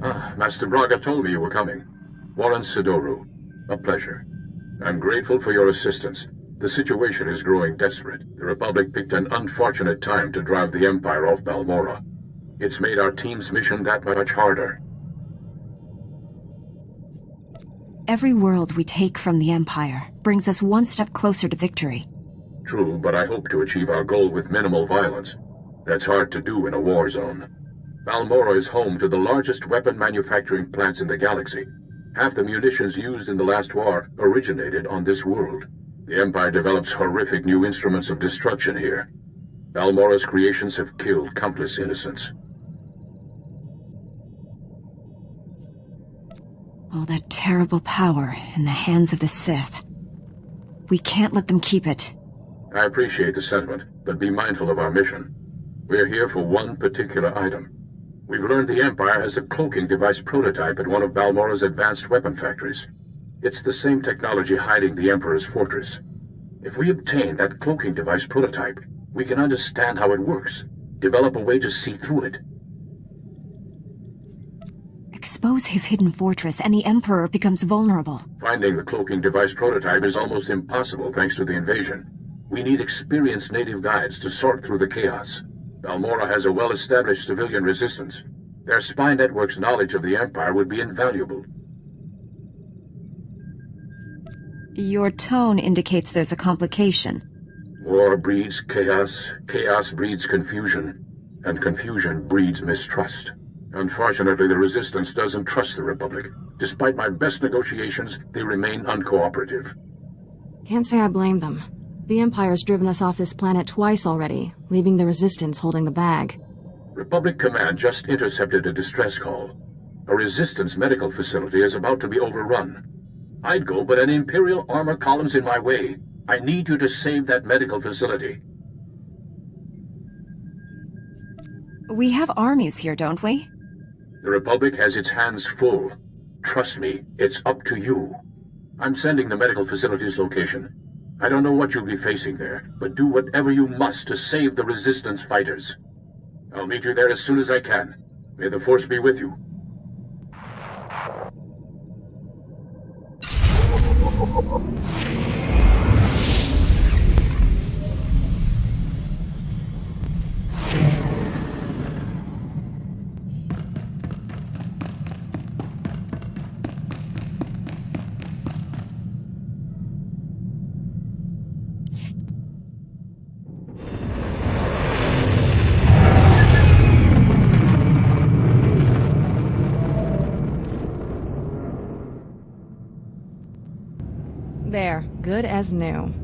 Master Braga told me you were coming. Warren Sedoru. A pleasure. I'm grateful for your assistance. The situation is growing desperate. The Republic picked an unfortunate time to drive the Empire off Balmorra. It's made our team's mission that much harder. Every world we take from the Empire brings us one step closer to victory. True, but I hope to achieve our goal with minimal violence. That's hard to do in a war zone. Balmorra is home to the largest weapon manufacturing plants in the galaxy. Half the munitions used in the last war originated on this world. The Empire develops horrific new instruments of destruction here. Balmorra's creations have killed countless innocents. All that terrible power in the hands of the Sith. We can't let them keep it. I appreciate the sentiment, but be mindful of our mission. We're here for one particular item. We've learned the Empire has a cloaking device prototype at one of Balmorra's advanced weapon factories. It's the same technology hiding the Emperor's fortress. If we obtain that cloaking device prototype, we can understand how it works, develop a way to see through it. Expose his hidden fortress and the Emperor becomes vulnerable. Finding the cloaking device prototype is almost impossible thanks to the invasion. We need experienced native guides to sort through the chaos. Balmorra has a well-established civilian resistance. Their spy network's knowledge of the Empire would be invaluable. Your tone indicates there's a complication. War breeds chaos, chaos breeds confusion, and confusion breeds mistrust. Unfortunately, the Resistance doesn't trust the Republic. Despite my best negotiations, they remain uncooperative. Can't say I blame them. The Empire's driven us off this planet twice already, leaving the Resistance holding the bag. Republic Command just intercepted a distress call. A Resistance medical facility is about to be overrun. I'd go, but an Imperial armor column's in my way. I need you to save that medical facility. We have armies here, don't we? The Republic has its hands full. Trust me, it's up to you. I'm sending the medical facility's location. I don't know what you'll be facing there, but do whatever you must to save the Resistance fighters. I'll meet you there as soon as I can. May the Force be with you. There, good as new.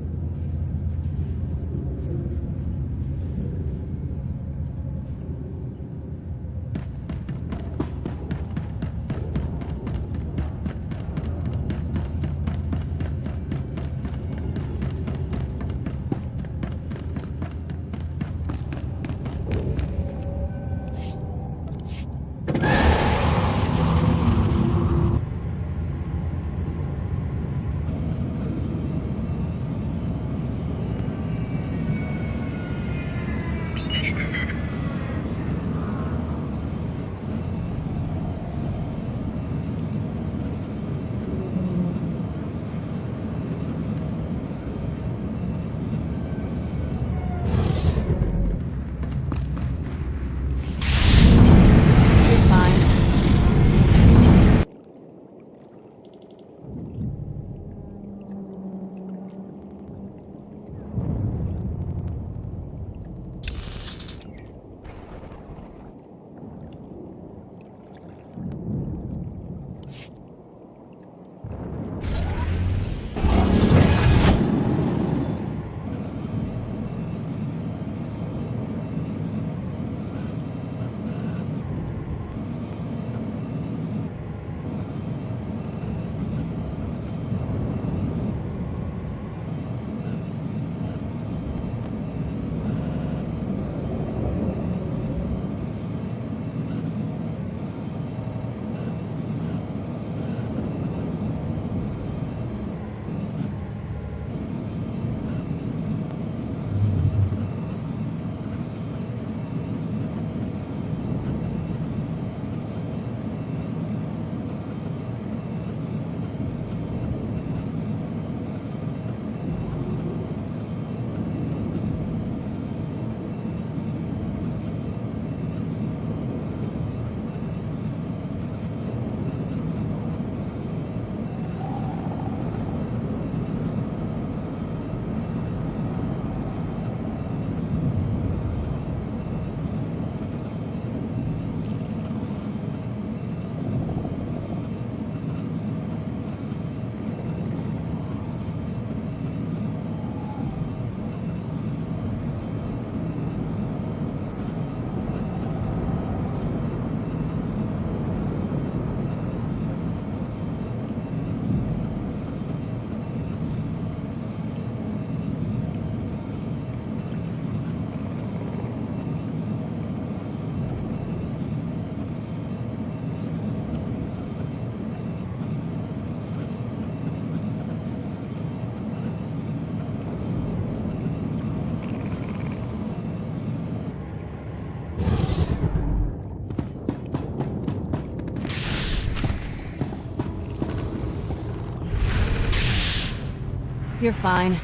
You're fine.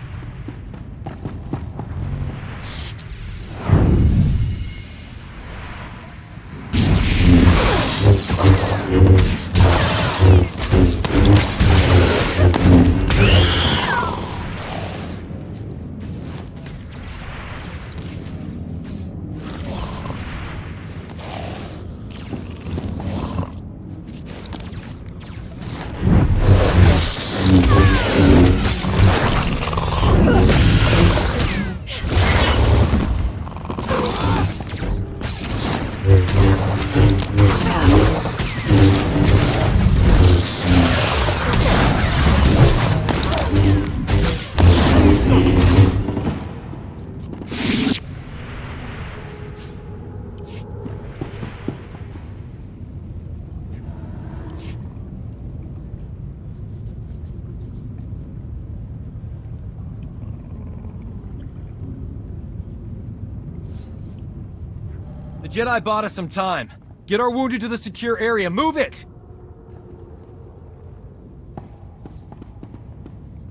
The Jedi bought us some time. Get our wounded to the secure area. Move it!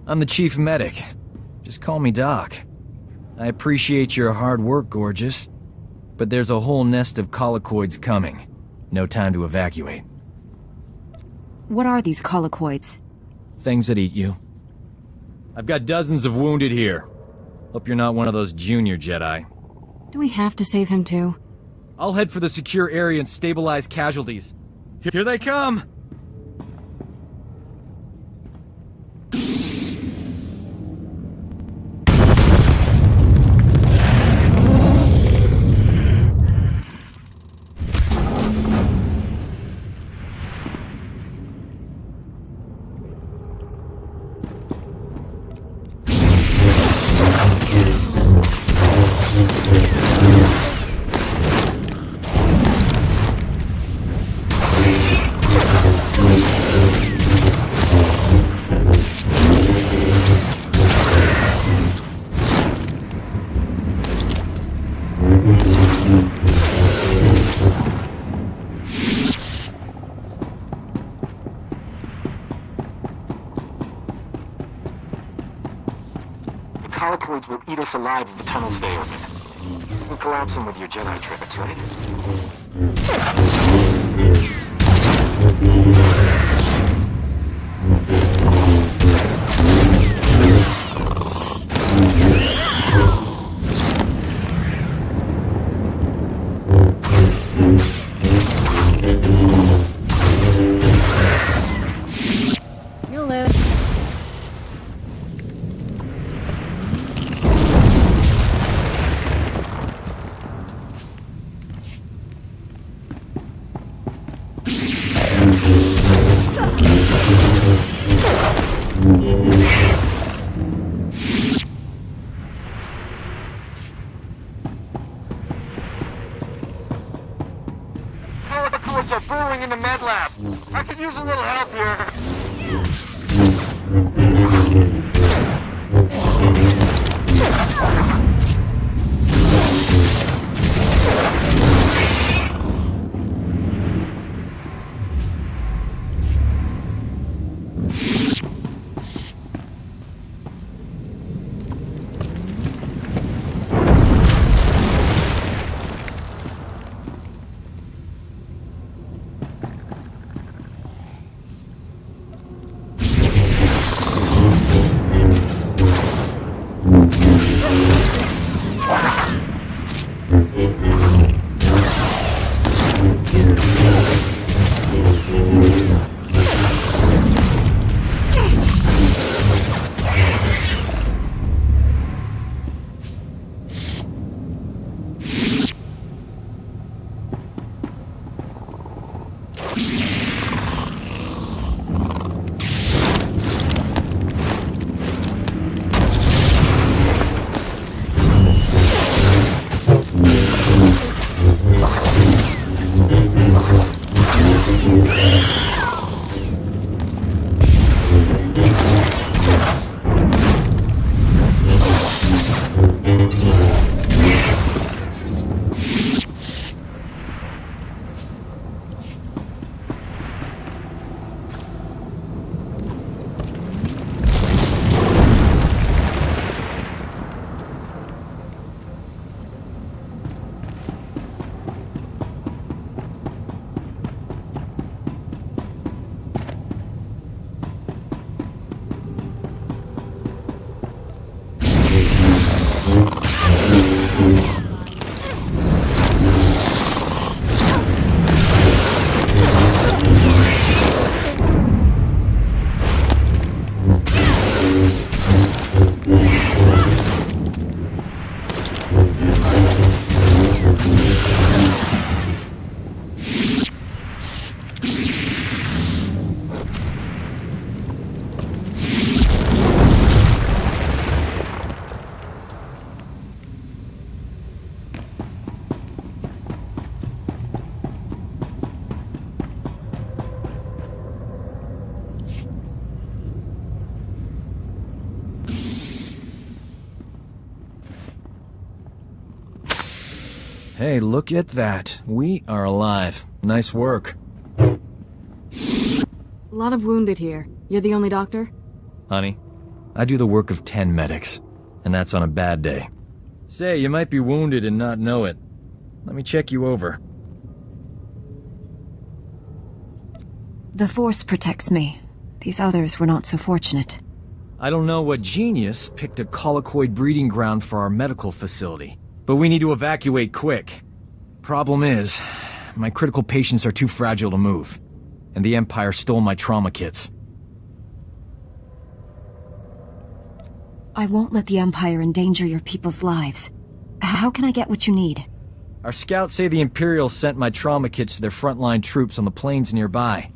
I'm the chief medic. Just call me Doc. I appreciate your hard work, gorgeous. But there's a whole nest of collocoids coming. No time to evacuate. What are these collocoids? Things that eat you. I've got dozens of wounded here. Hope you're not one of those junior Jedi. Do we have to save him too? I'll head for the secure area and stabilize casualties. Here they come! Collocoids will eat us alive if the tunnels stay open. You can collapse them with your Jedi tricks, right? You'll live. Collocoids are burrowing into med lab. I could use a little help here. Hey, look at that. We are alive. Nice work. A lot of wounded here. You're the only doctor? Honey, I do the work of 10 medics, and that's on a bad day. Say, you might be wounded and not know it. Let me check you over. The Force protects me. These others were not so fortunate. I don't know what genius picked a colicoid breeding ground for our medical facility, but we need to evacuate quick. Problem is, my critical patients are too fragile to move, and the Empire stole my trauma kits. I won't let the Empire endanger your people's lives. How can I get what you need? Our scouts say the Imperial sent my trauma kits to their frontline troops on the plains nearby.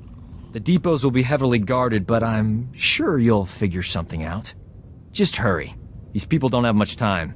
The depots will be heavily guarded, but I'm sure you'll figure something out. Just hurry. These people don't have much time.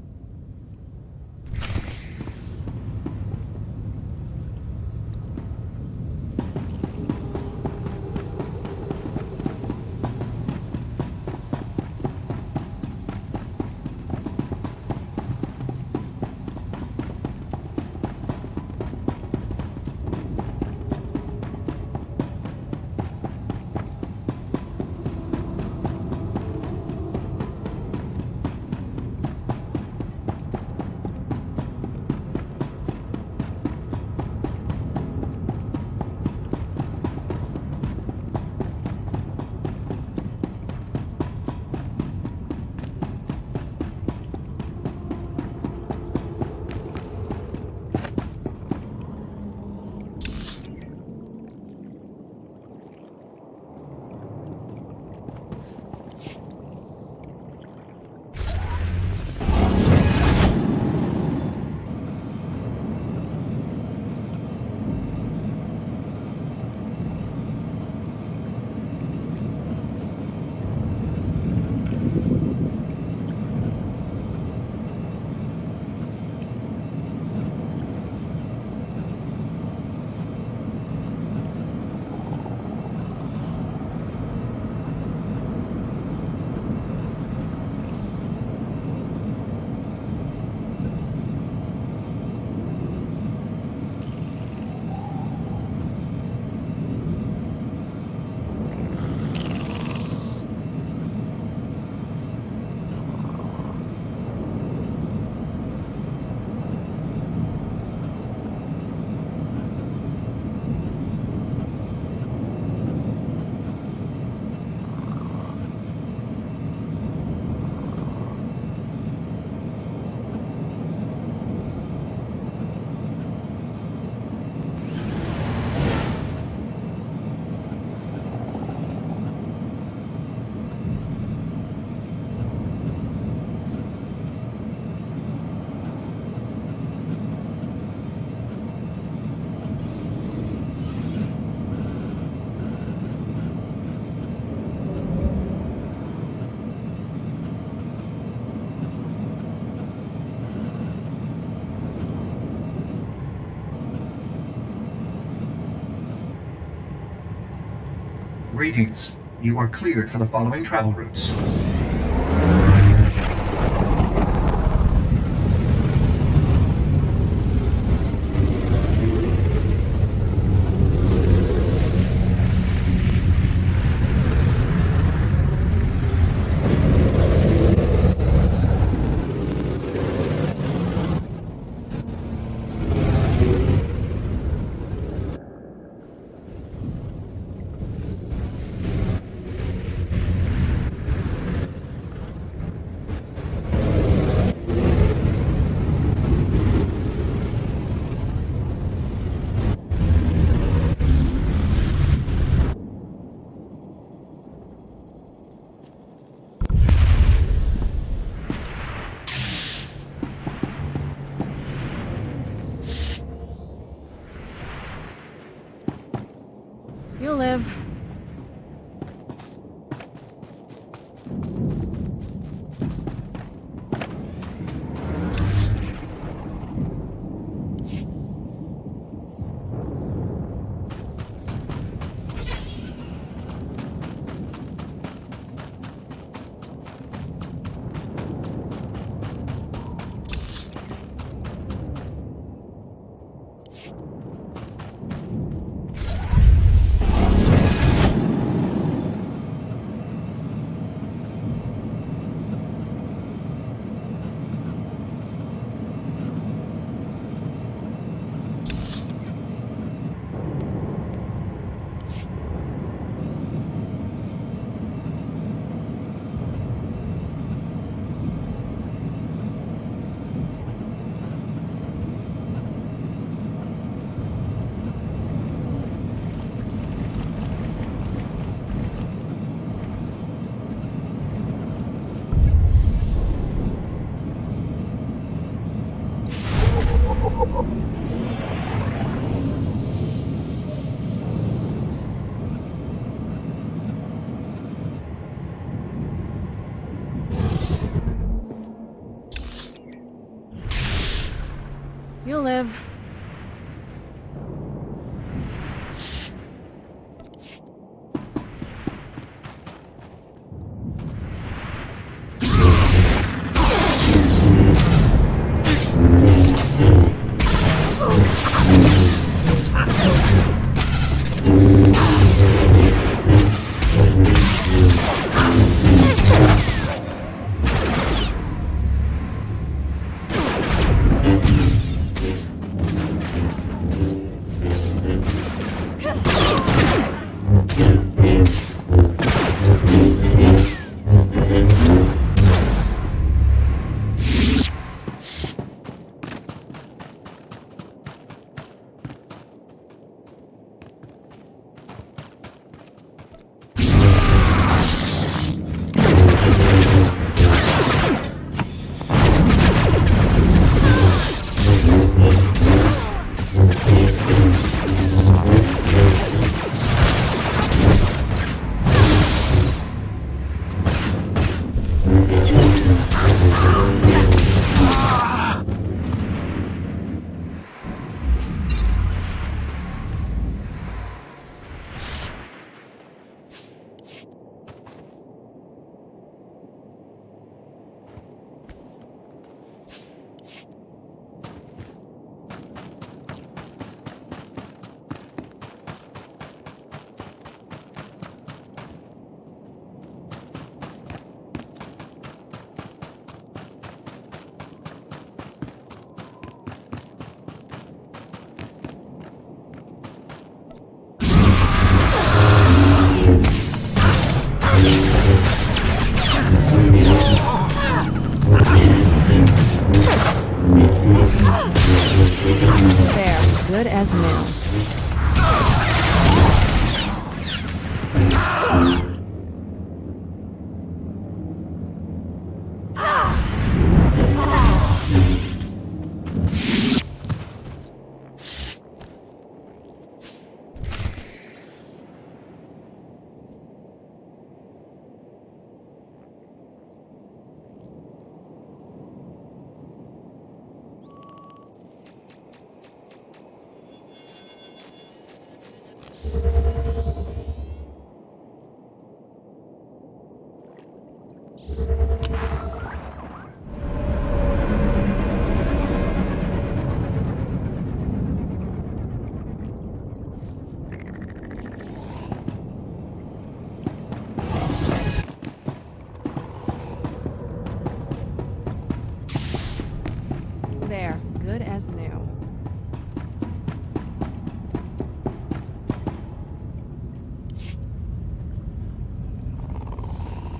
Greetings. You are cleared for the following travel routes. You'll live.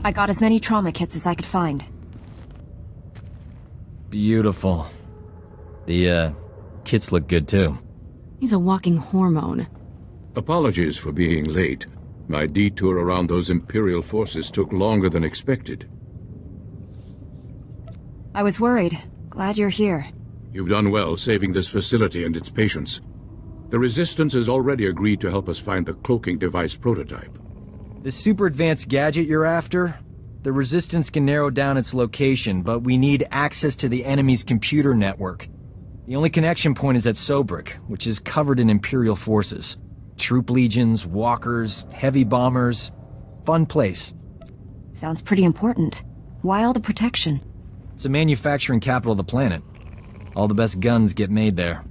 I got as many trauma kits as I could find. Beautiful. The, kits look good too. He's a walking hormone. Apologies for being late. My detour around those Imperial forces took longer than expected. I was worried. Glad you're here. You've done well saving this facility and its patients. The Resistance has already agreed to help us find the cloaking device prototype. The super advanced gadget you're after? The Resistance can narrow down its location, but we need access to the enemy's computer network. The only connection point is at Sobrik, which is covered in Imperial forces. Troop legions, walkers, heavy bombers. Fun place. Sounds pretty important. Why all the protection? It's the manufacturing capital of the planet. All the best guns get made there.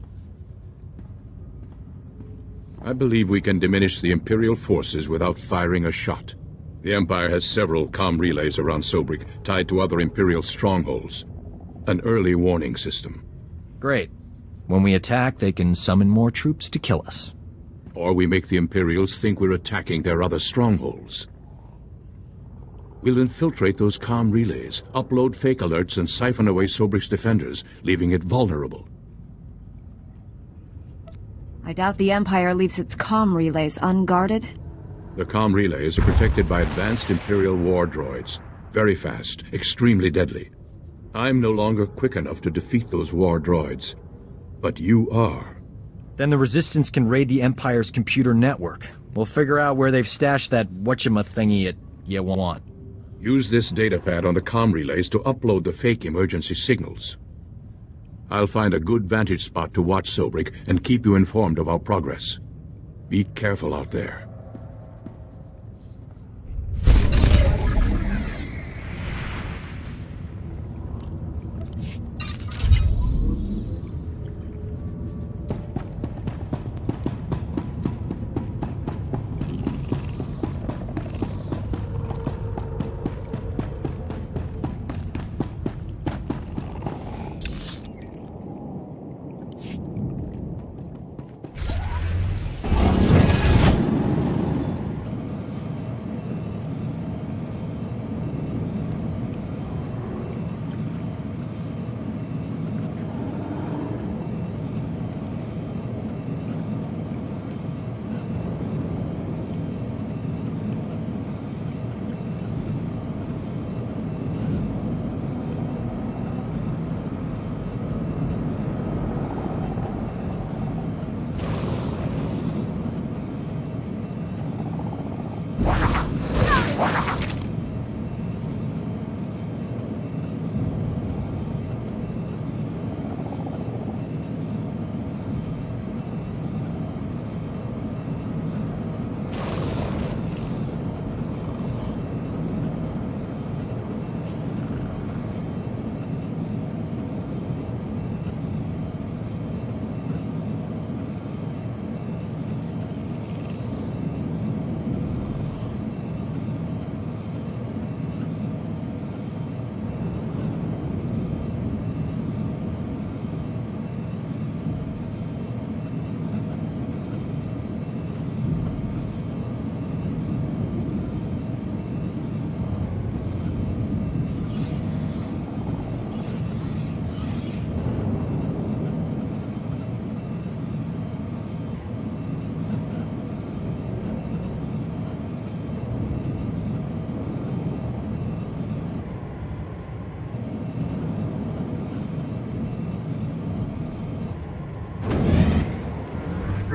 I believe we can diminish the Imperial forces without firing a shot. The Empire has several comm relays around Sobrik tied to other Imperial strongholds. An early warning system. Great. When we attack, they can summon more troops to kill us. Or we make the Imperials think we're attacking their other strongholds. We'll infiltrate those comm relays, upload fake alerts, and siphon away Sobrik's defenders, leaving it vulnerable. I doubt the Empire leaves its comm relays unguarded. The comm relays are protected by advanced Imperial war droids. Very fast, extremely deadly. I'm no longer quick enough to defeat those war droids. But you are. Then the Resistance can raid the Empire's computer network. We'll figure out where they've stashed that whatchamacallit you want. Use this datapad on the comm relays to upload the fake emergency signals. I'll find a good vantage spot to watch Sobrik and keep you informed of our progress. Be careful out there.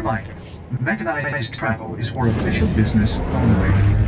Reminder, mechanized travel is for official business only.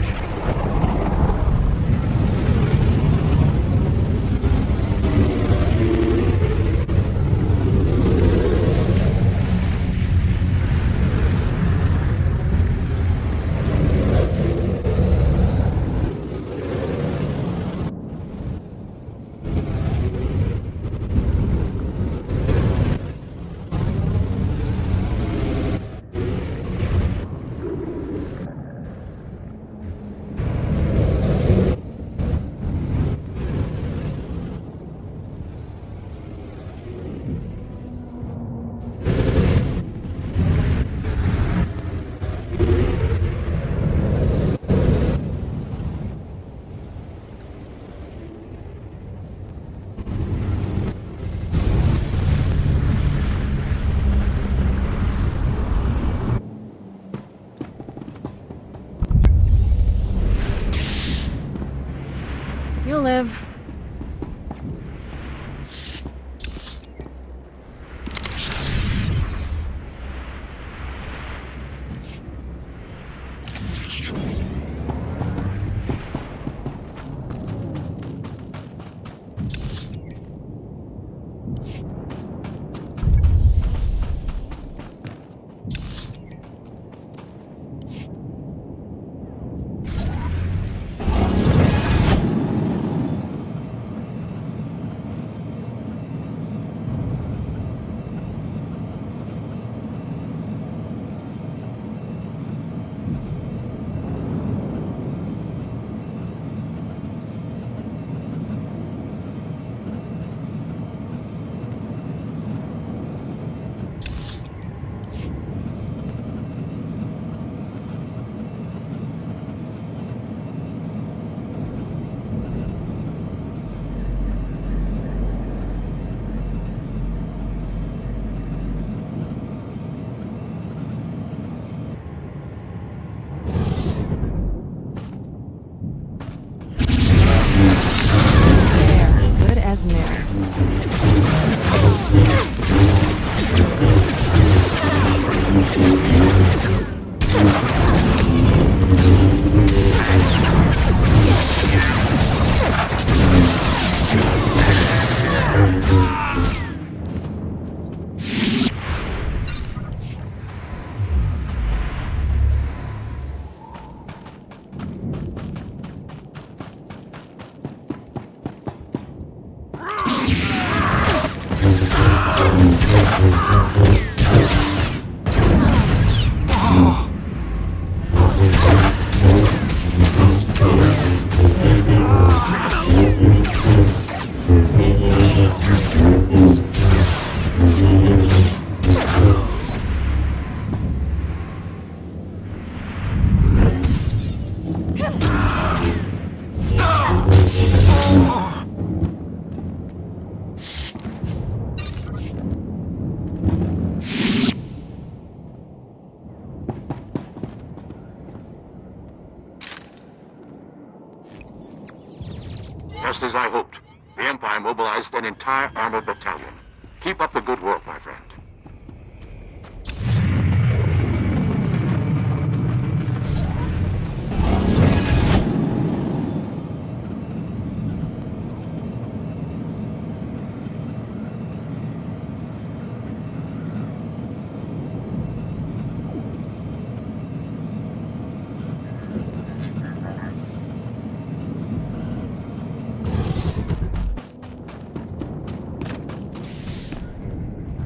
Just as I hoped, the Empire mobilized an entire armored battalion. Keep up the good work, my friend.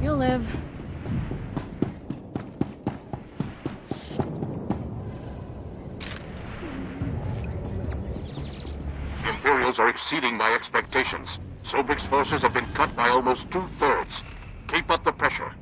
You'll live. The Imperials are exceeding my expectations. Sobrik's forces have been cut by almost 2/3. Keep up the pressure.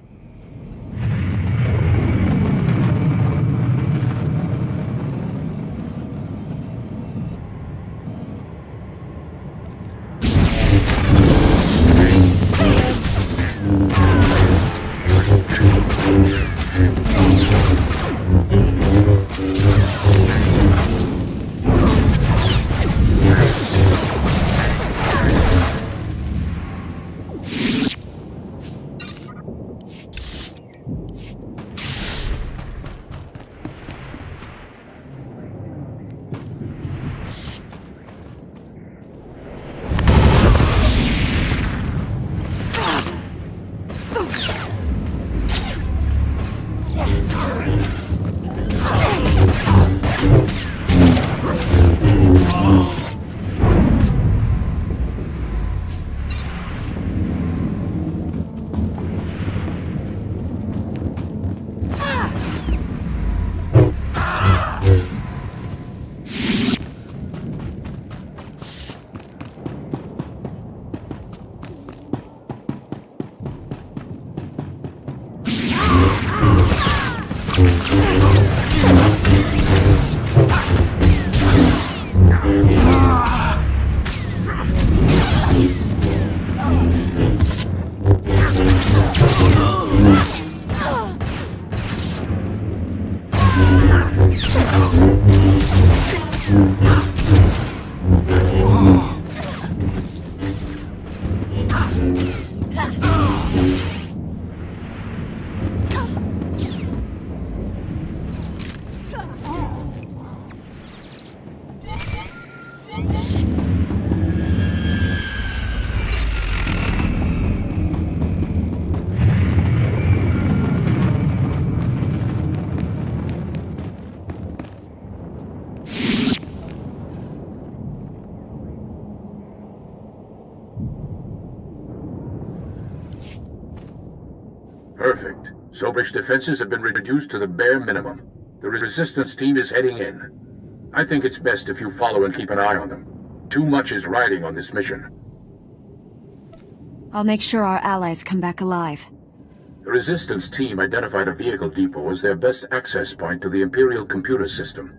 Perfect. Sobrik's defenses have been reduced to the bare minimum. The resistance team is heading in. I think it's best if you follow and keep an eye on them. Too much is riding on this mission. I'll make sure our allies come back alive. The resistance team identified a vehicle depot as their best access point to the Imperial computer system.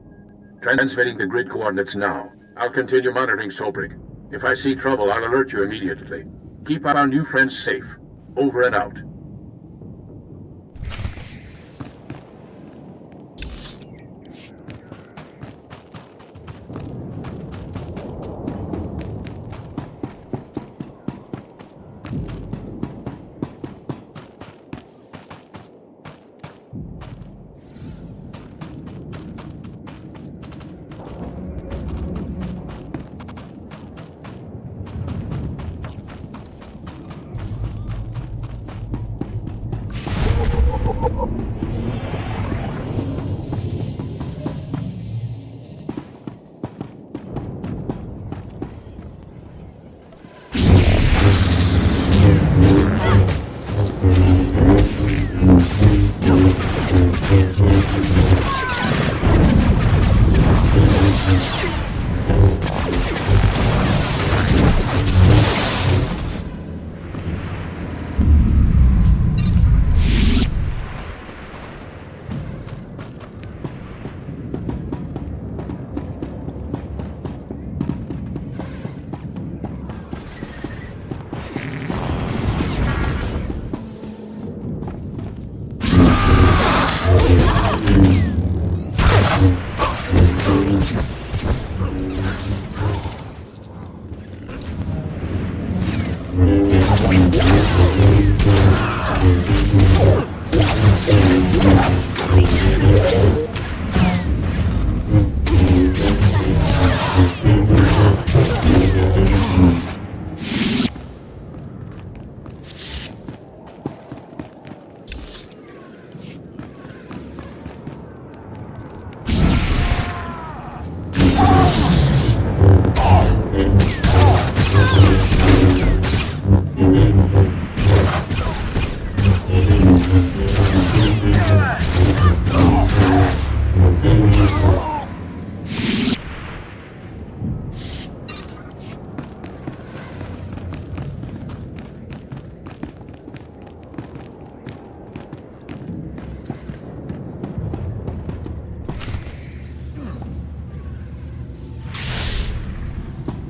Transmitting the grid coordinates now. I'll continue monitoring Sobrik. If I see trouble, I'll alert you immediately. Keep our new friends safe. Over and out.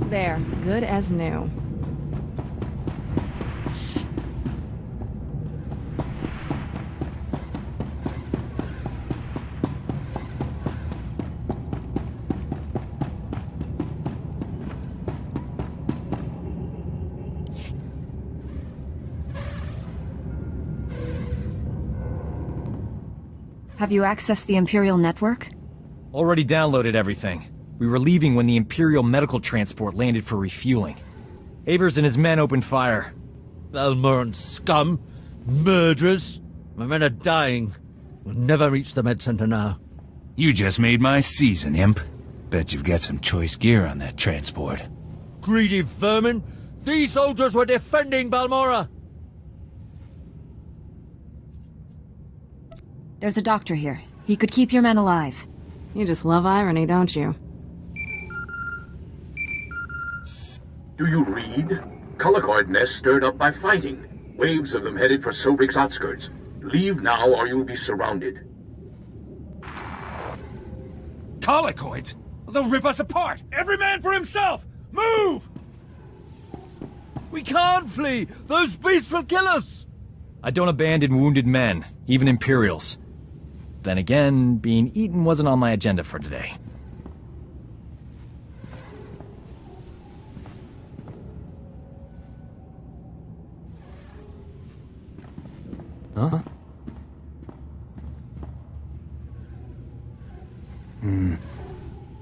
There, good as new. Have you accessed the Imperial network? Already downloaded everything. We were leaving when the Imperial medical transport landed for refueling. Avers and his men opened fire. Balmorran scum! Murderers! My men are dying. We'll never reach the med center now. You just made my season, Imp. Bet you've got some choice gear on that transport. Greedy vermin! These soldiers were defending Balmorra! There's a doctor here. He could keep your men alive. You just love irony, don't you? Do you read? Colicoid nests stirred up by fighting. Waves of them headed for Sobrik's outskirts. Leave now or you'll be surrounded. Colicoids? They'll rip us apart! Every man for himself! Move! We can't flee! Those beasts will kill us! I don't abandon wounded men, even Imperials. Then again, being eaten wasn't on my agenda for today. Huh?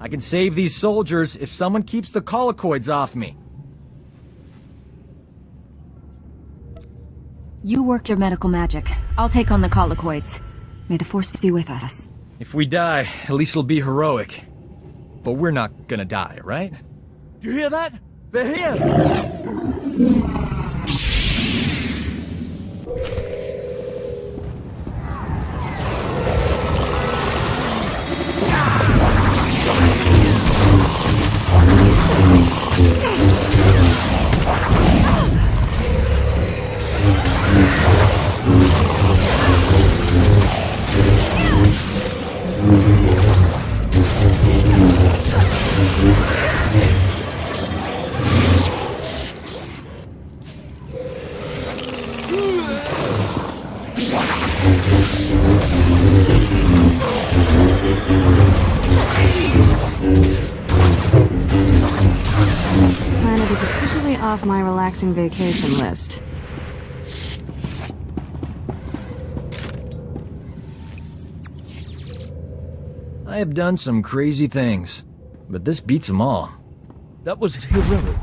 I can save these soldiers if someone keeps the colicoids off me. You work your medical magic. I'll take on the colicoids. May the Force be with us. If we die, at least it'll be heroic. But we're not gonna die, right? You hear that? They're here! This planet is officially off my relaxing vacation list. I have done some crazy things, but this beats them all. That was heroic.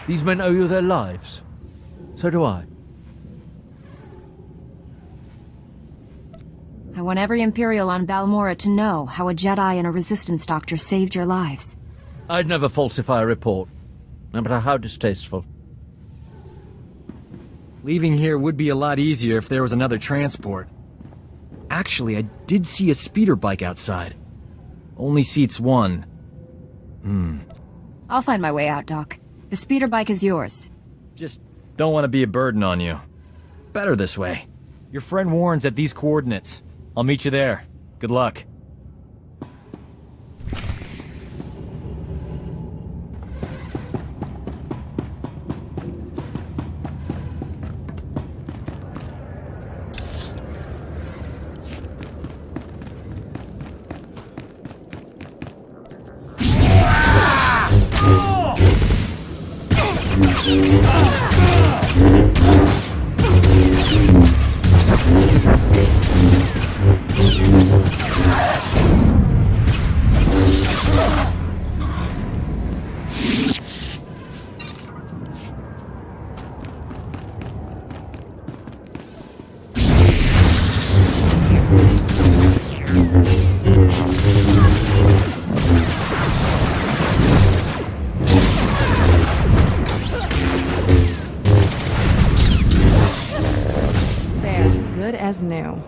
These men owe you their lives. So do I. I want every Imperial on Balmorra to know how a Jedi and a Resistance doctor saved your lives. I'd never falsify a report, no matter how distasteful. Leaving here would be a lot easier if there was another transport. Actually, I did see a speeder bike outside. Only seats one. I'll find my way out, Doc. The speeder bike is yours. Just don't want to be a burden on you. Better this way. Your friend Warren's at these coordinates. I'll meet you there. Good luck. There, good as new.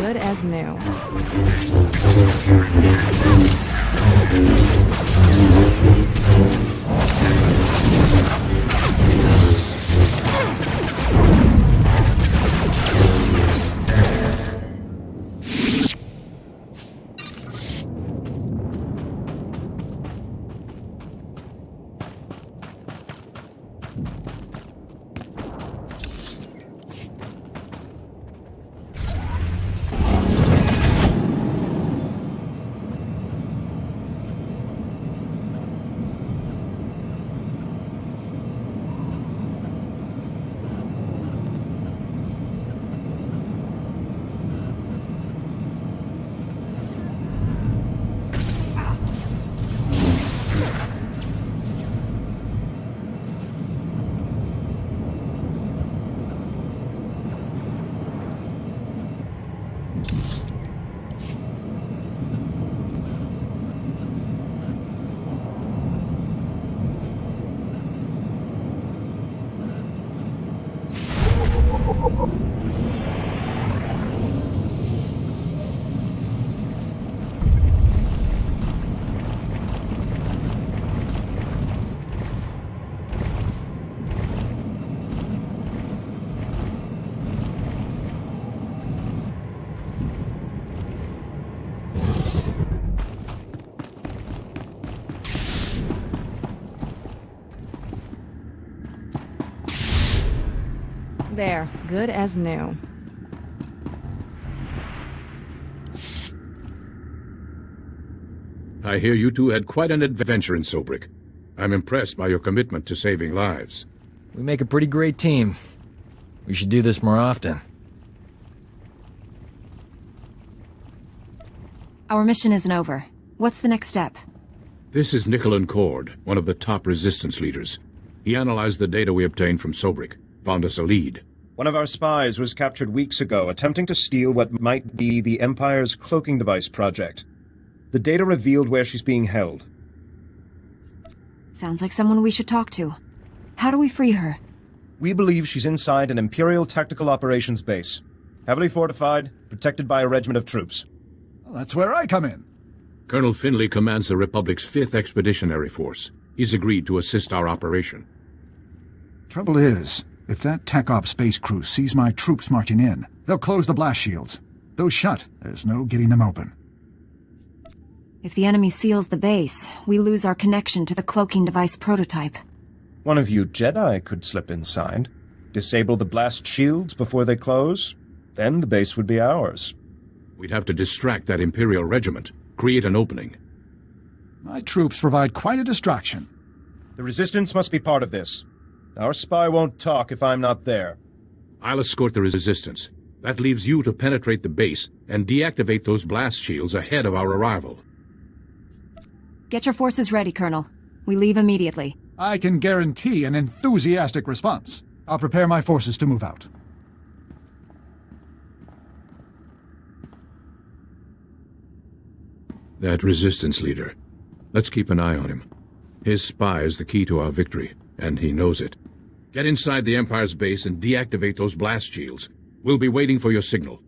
Good as new. There, good as new. I hear you two had quite an adventure in Sobrik. I'm impressed by your commitment to saving lives. We make a pretty great team. We should do this more often. Our mission isn't over. What's the next step? This is Nicholan Cord, one of the top resistance leaders. He analyzed the data we obtained from Sobrik, found us a lead. One of our spies was captured weeks ago, attempting to steal what might be the Empire's cloaking device project. The data revealed where she's being held. Sounds like someone we should talk to. How do we free her? We believe she's inside an Imperial tactical operations base. Heavily fortified, protected by a regiment of troops. Well, that's where I come in. Colonel Finley commands the Republic's 5th Expeditionary Force. He's agreed to assist our operation. Trouble is, if that Tech Op space crew sees my troops marching in, they'll close the blast shields. Those shut, there's no getting them open. If the enemy seals the base, we lose our connection to the cloaking device prototype. One of you Jedi could slip inside, disable the blast shields before they close, then the base would be ours. We'd have to distract that Imperial regiment, create an opening. My troops provide quite a distraction. The Resistance must be part of this. Our spy won't talk if I'm not there. I'll escort the Resistance. That leaves you to penetrate the base and deactivate those blast shields ahead of our arrival. Get your forces ready, Colonel. We leave immediately. I can guarantee an enthusiastic response. I'll prepare my forces to move out. That Resistance leader. Let's keep an eye on him. His spy is the key to our victory, and he knows it. Get inside the Empire's base and deactivate those blast shields. We'll be waiting for your signal.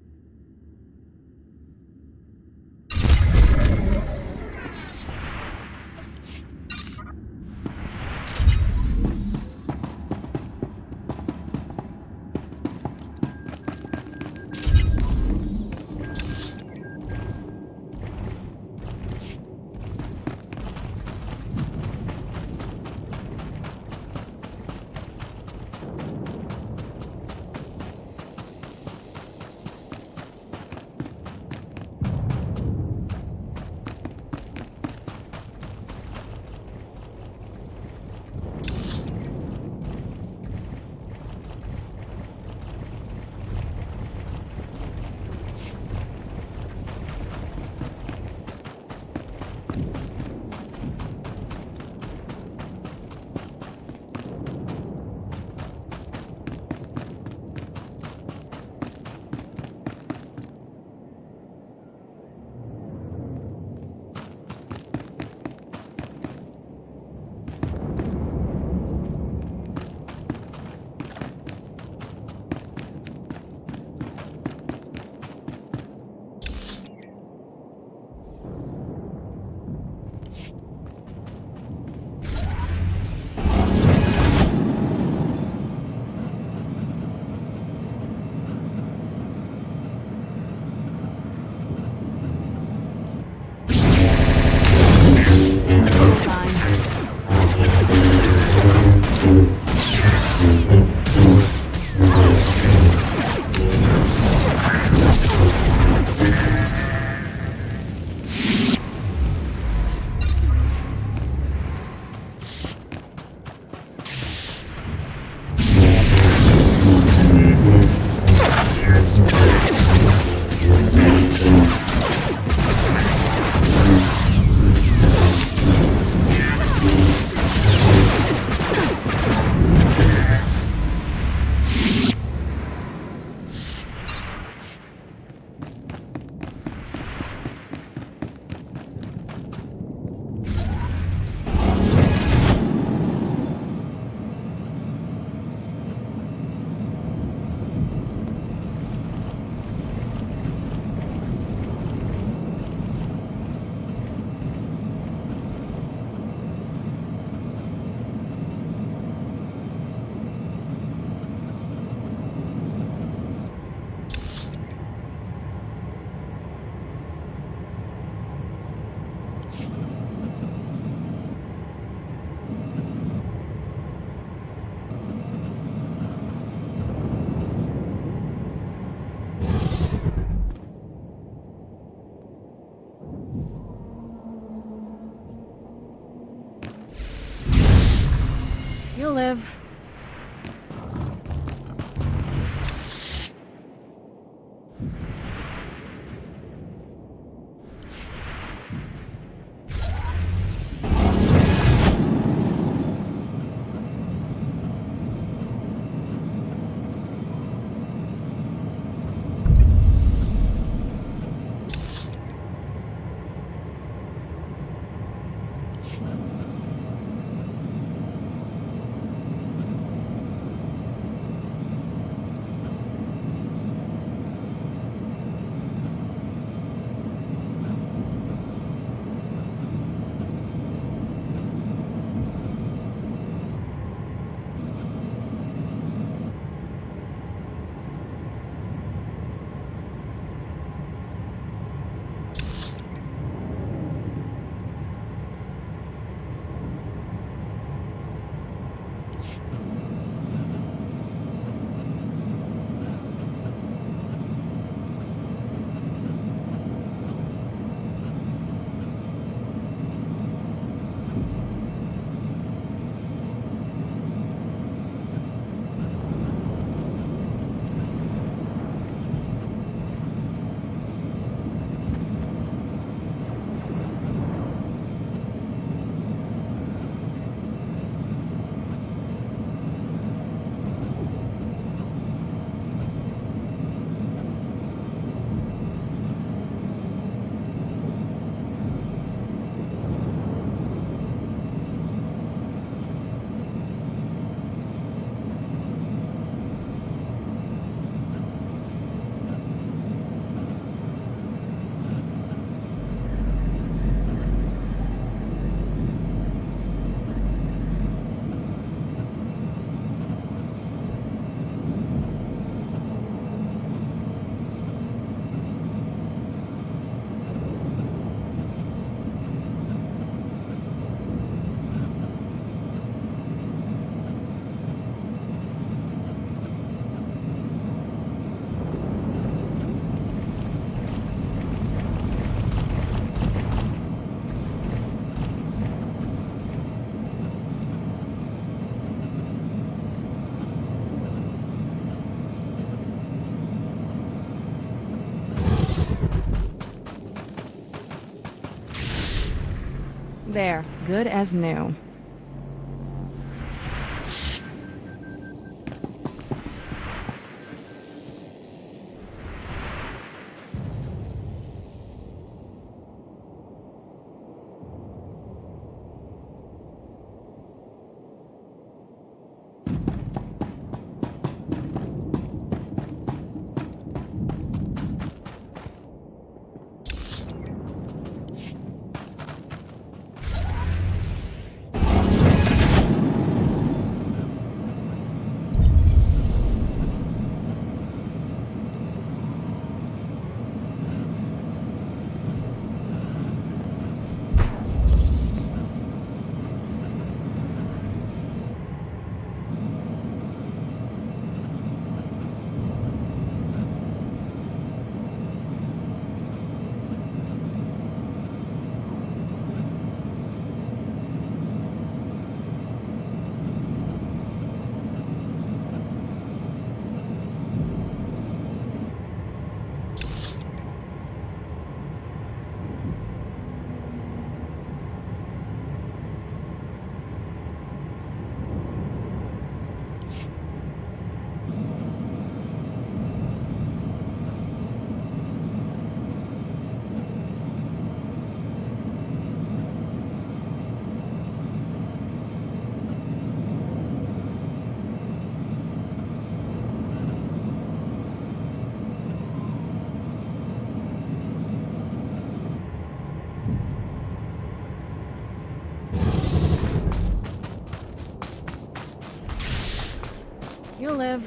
You'll live. There, good as new. You'll live.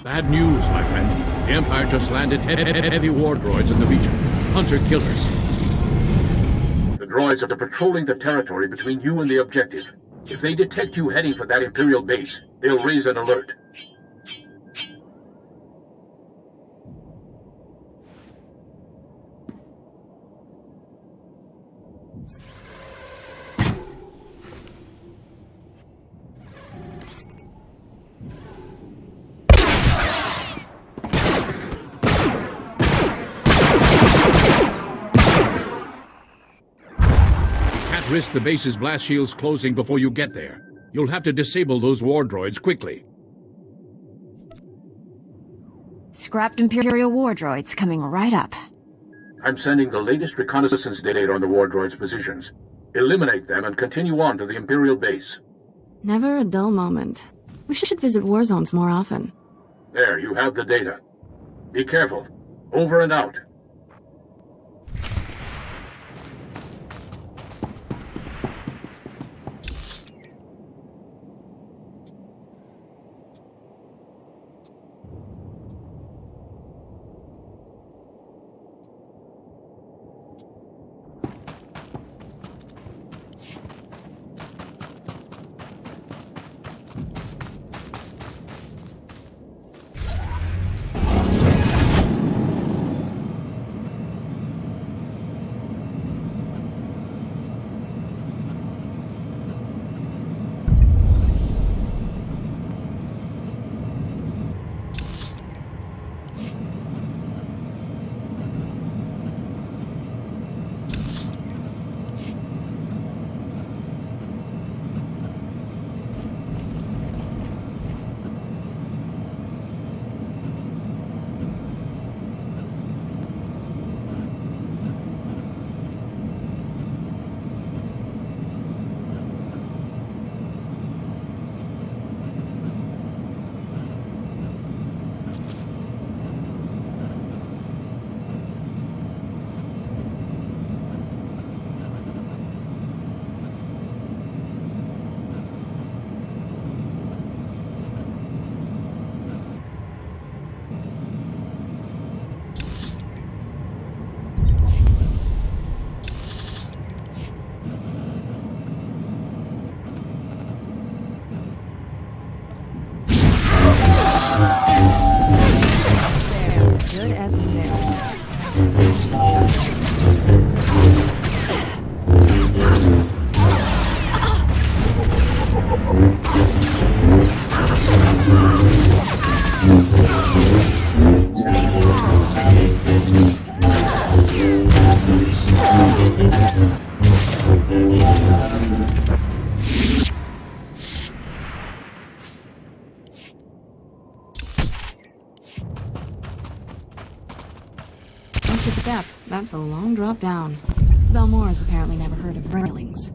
Bad news, my friend. The Empire just landed heavy war droids in the region. Hunter-killers. The droids are patrolling the territory between you and the objective. If they detect you heading for that Imperial base, they'll raise an alert. Risk the base's blast shields closing before you get there. You'll have to disable those war droids quickly. Scrapped Imperial war droids coming right up. I'm sending the latest reconnaissance data on the war droids' positions. Eliminate them and continue on to the Imperial base. Never a dull moment. We should visit war zones more often. There, you have the data. Be careful. Over and out. Good as new. Watch your step. That's a long drop down. Balmorra's apparently never heard of railings.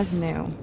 as new.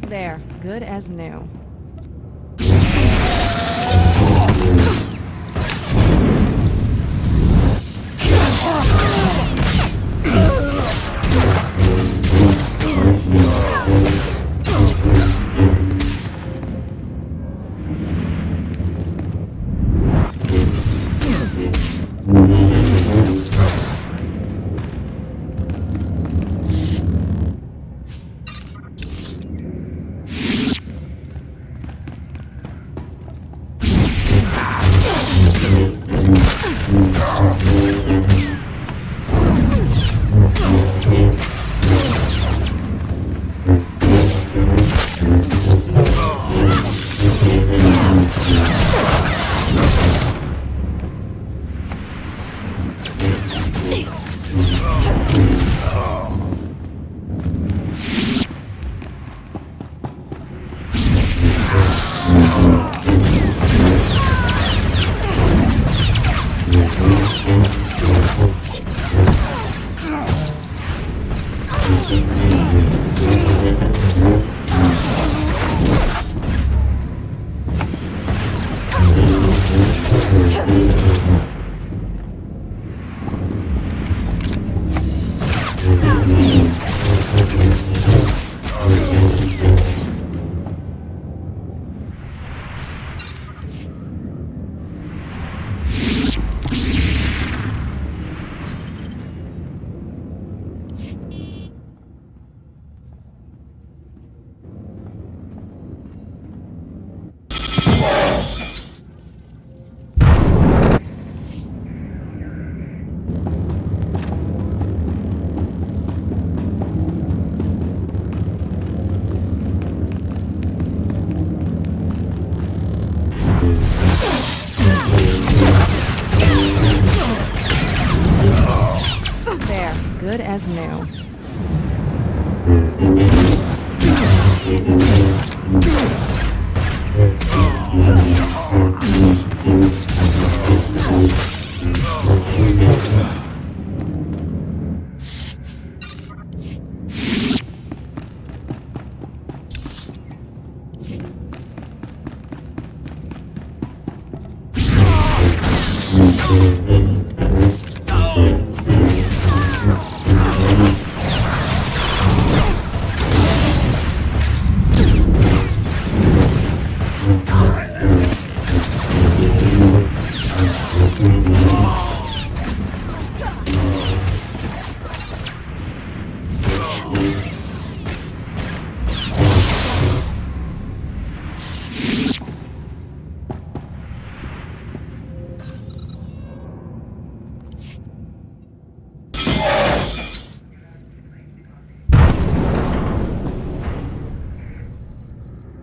There, good as new. There, good as new.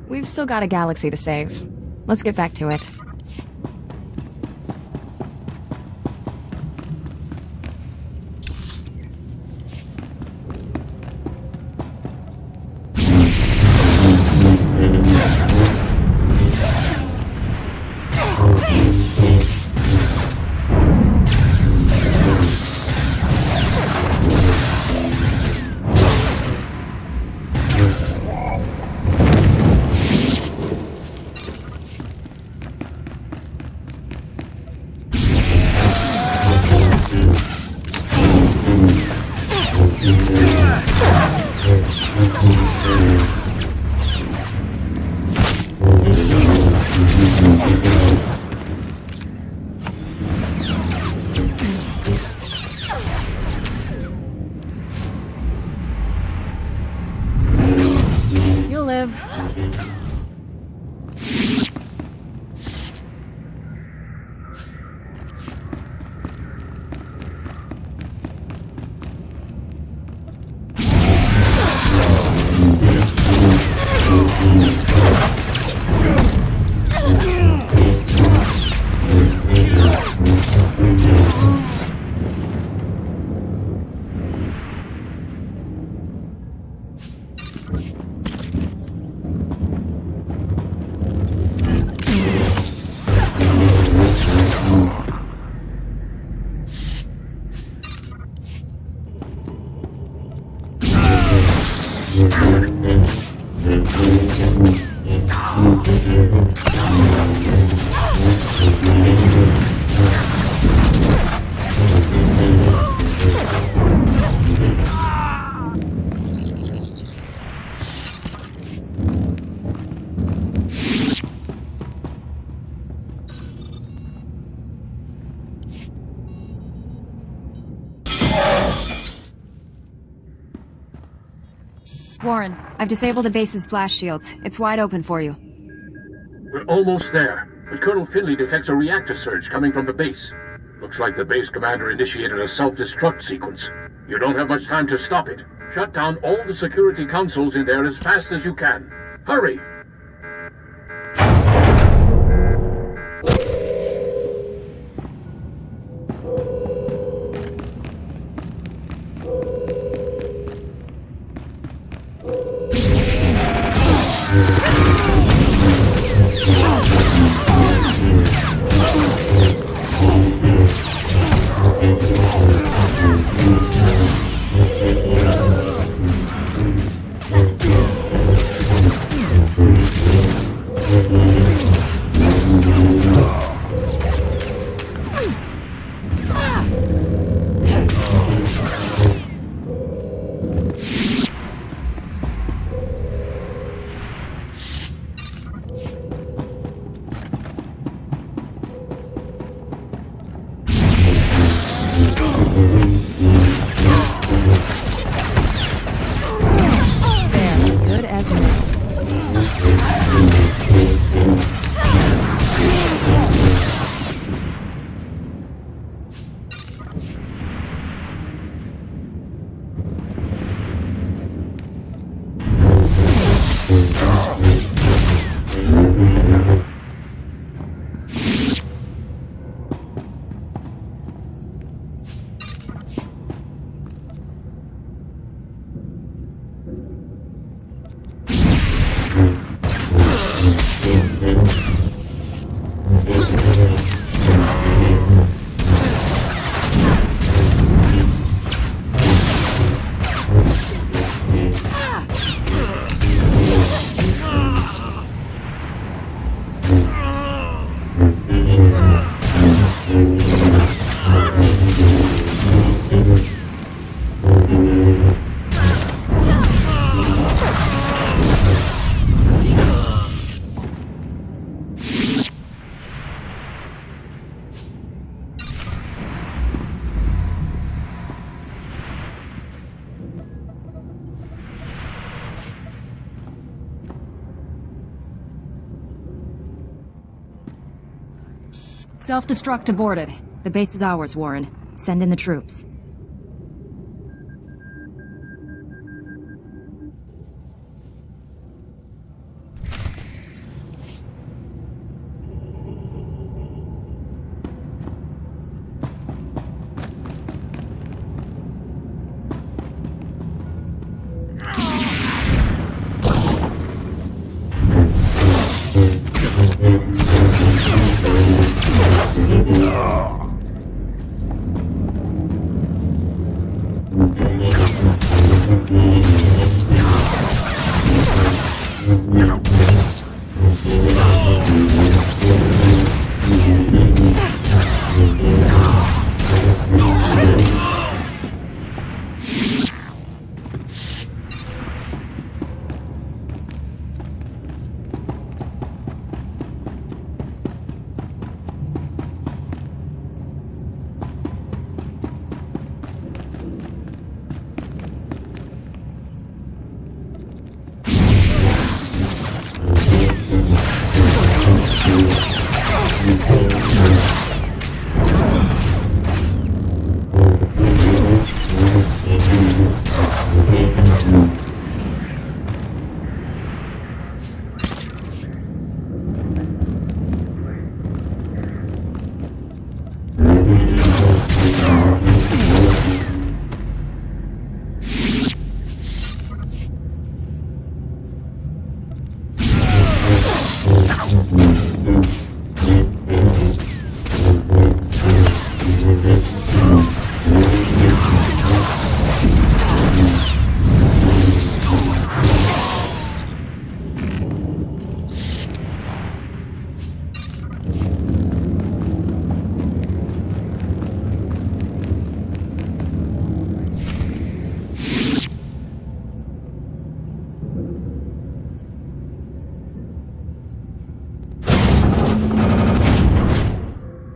We've still got a galaxy to save. Let's get back to it. You'll live. Warren, I've disabled the base's blast shields. It's wide open for you. We're almost there, but Colonel Finley detects a reactor surge coming from the base. Looks like the base commander initiated a self-destruct sequence. You don't have much time to stop it. Shut down all the security consoles in there as fast as you can. Hurry! Self-destruct aborted. The base is ours, Warren. Send in the troops.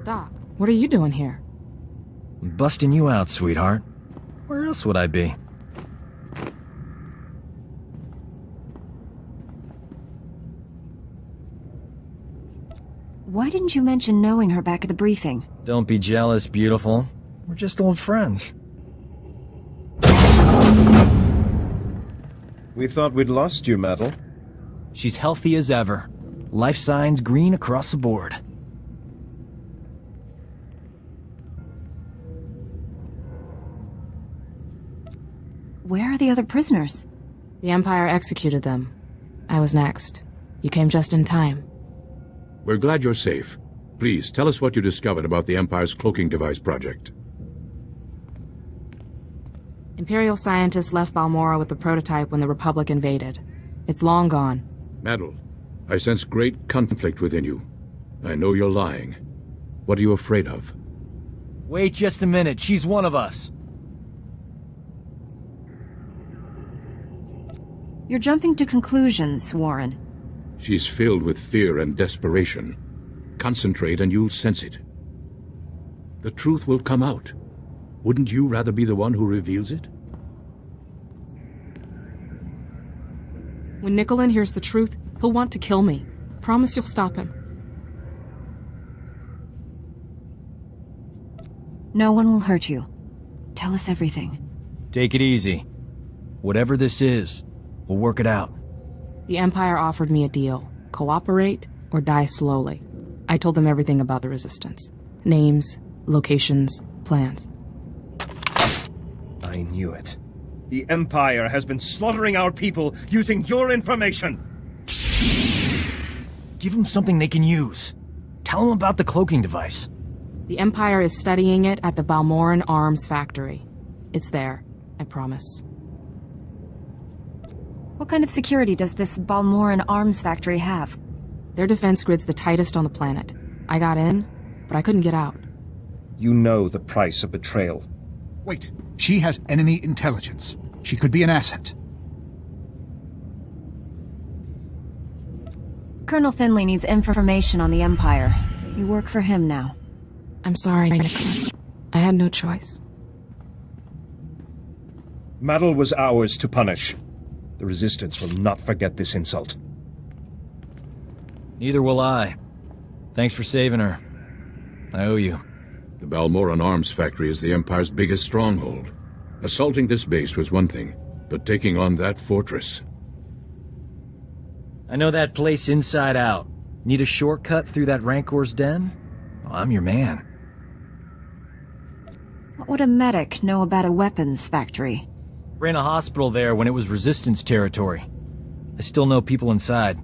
Doc, what are you doing here? I'm busting you out, sweetheart. Where else would I be? Why didn't you mention knowing her back at the briefing? Don't be jealous, beautiful. We're just old friends. We thought we'd lost you, Metal. She's healthy as ever. Life signs green across the board. Where are the other prisoners? The Empire executed them. I was next. You came just in time. We're glad you're safe. Please, tell us what you discovered about the Empire's cloaking device project. Imperial scientists left Balmorra with the prototype when the Republic invaded. It's long gone. Metal, I sense great conflict within you. I know you're lying. What are you afraid of? Wait just a minute. She's one of us. You're jumping to conclusions, Warren. She's filled with fear and desperation. Concentrate and you'll sense it. The truth will come out. Wouldn't you rather be the one who reveals it? When Nicolin hears the truth, he'll want to kill me. Promise you'll stop him. No one will hurt you. Tell us everything. Take it easy. Whatever this is, we'll work it out. The Empire offered me a deal. Cooperate or die slowly. I told them everything about the Resistance. Names, locations, plans. I knew it. The Empire has been slaughtering our people using your information! Give them something they can use. Tell them about the cloaking device. The Empire is studying it at the Balmorran Arms Factory. It's there, I promise. What kind of security does this Balmorran Arms Factory have? Their defense grid's the tightest on the planet. I got in, but I couldn't get out. You know the price of betrayal. Wait, she has enemy intelligence. She could be an asset. Colonel Finley needs information on the Empire. You work for him now. I'm sorry, Nicolin. I had no choice. Metal was ours to punish. The Resistance will not forget this insult. Neither will I. Thanks for saving her. I owe you. The Balmorran Arms Factory is the Empire's biggest stronghold. Assaulting this base was one thing, but taking on that fortress... I know that place inside out. Need a shortcut through that Rancor's den? Well, I'm your man. What would a medic know about a weapons factory? Ran a hospital there when it was Resistance territory. I still know people inside.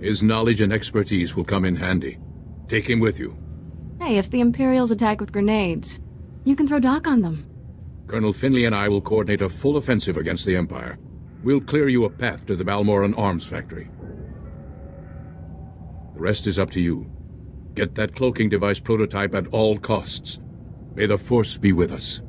His knowledge and expertise will come in handy. Take him with you. Hey, if the Imperials attack with grenades, you can throw Doc on them. Colonel Finley and I will coordinate a full offensive against the Empire. We'll clear you a path to the Balmorran Arms Factory. The rest is up to you. Get that cloaking device prototype at all costs. May the Force be with us.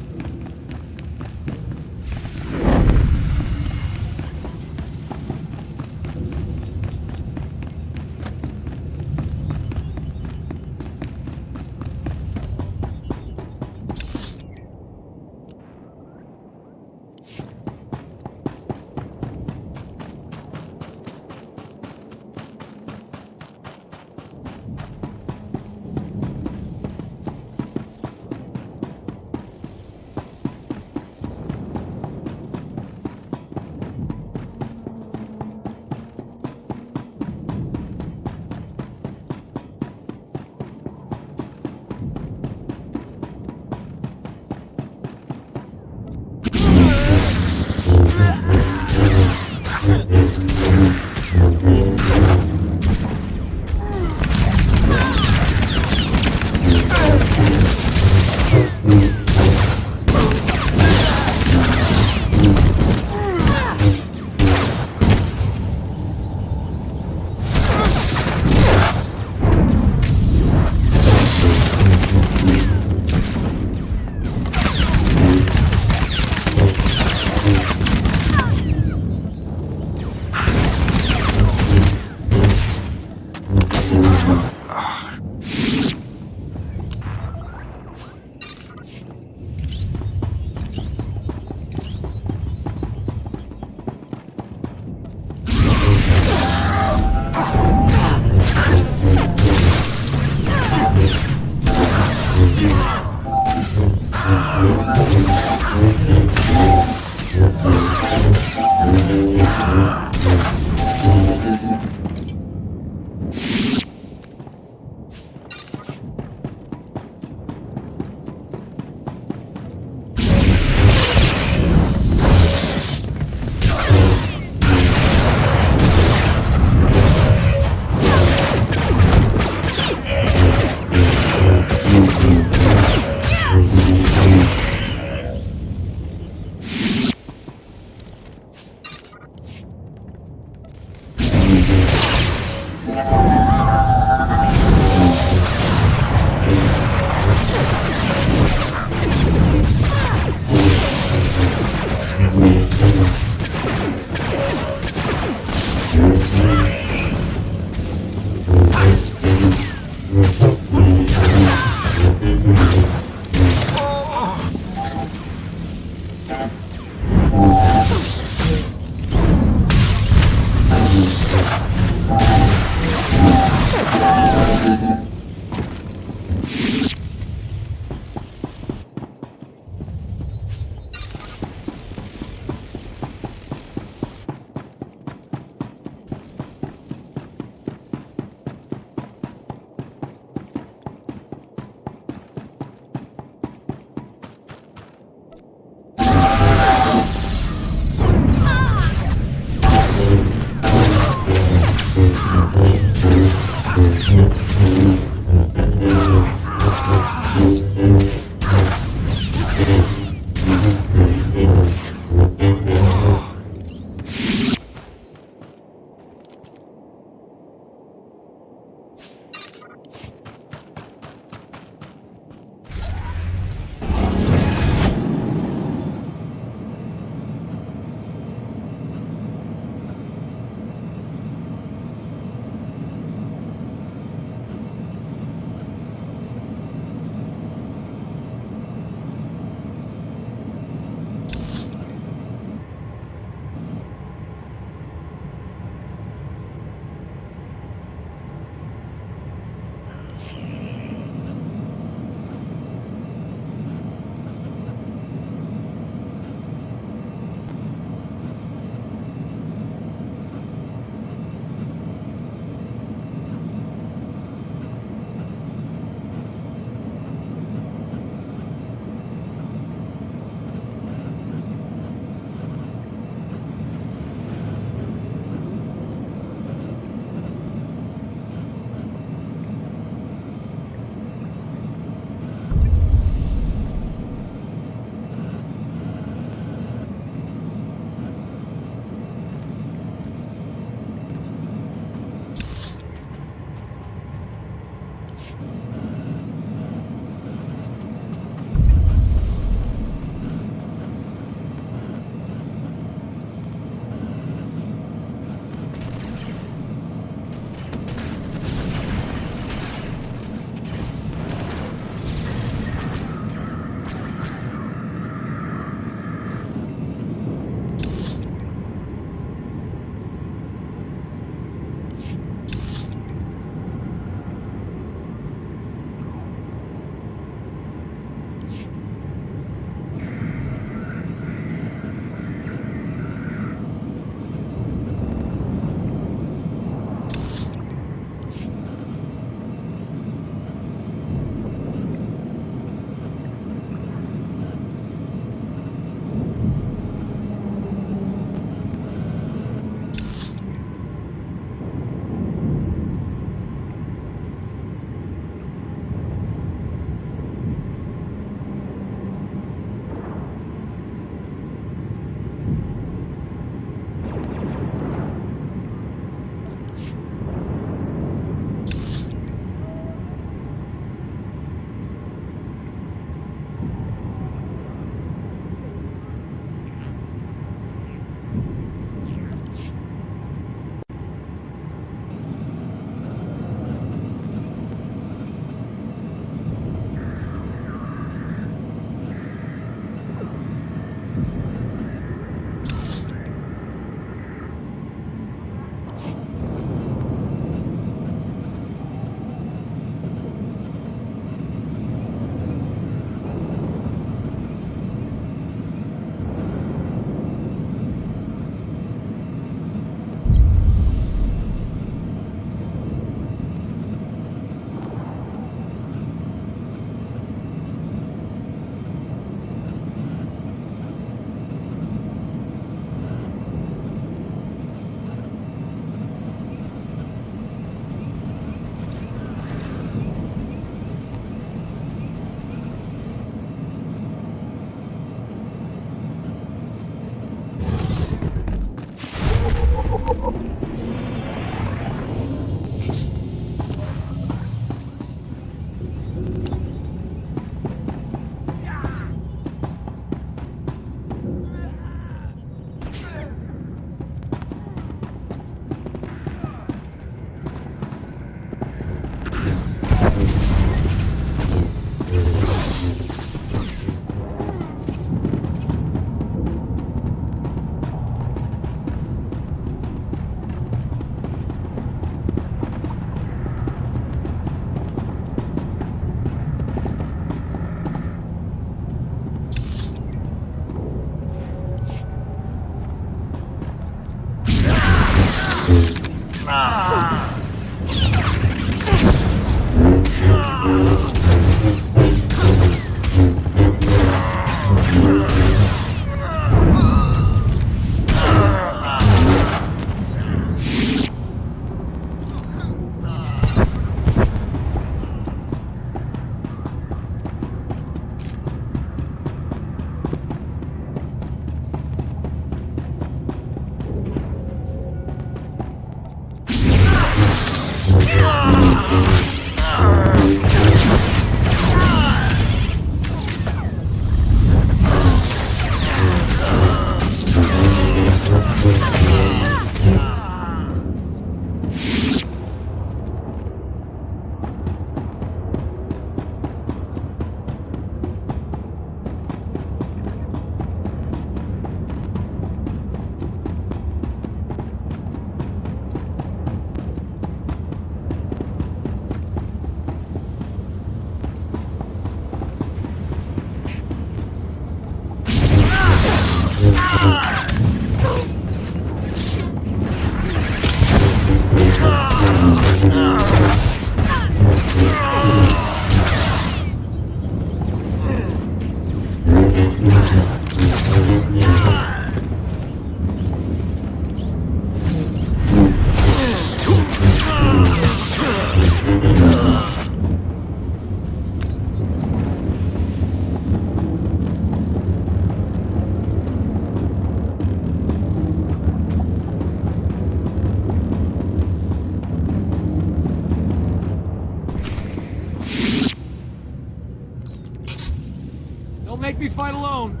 Don't make me fight alone.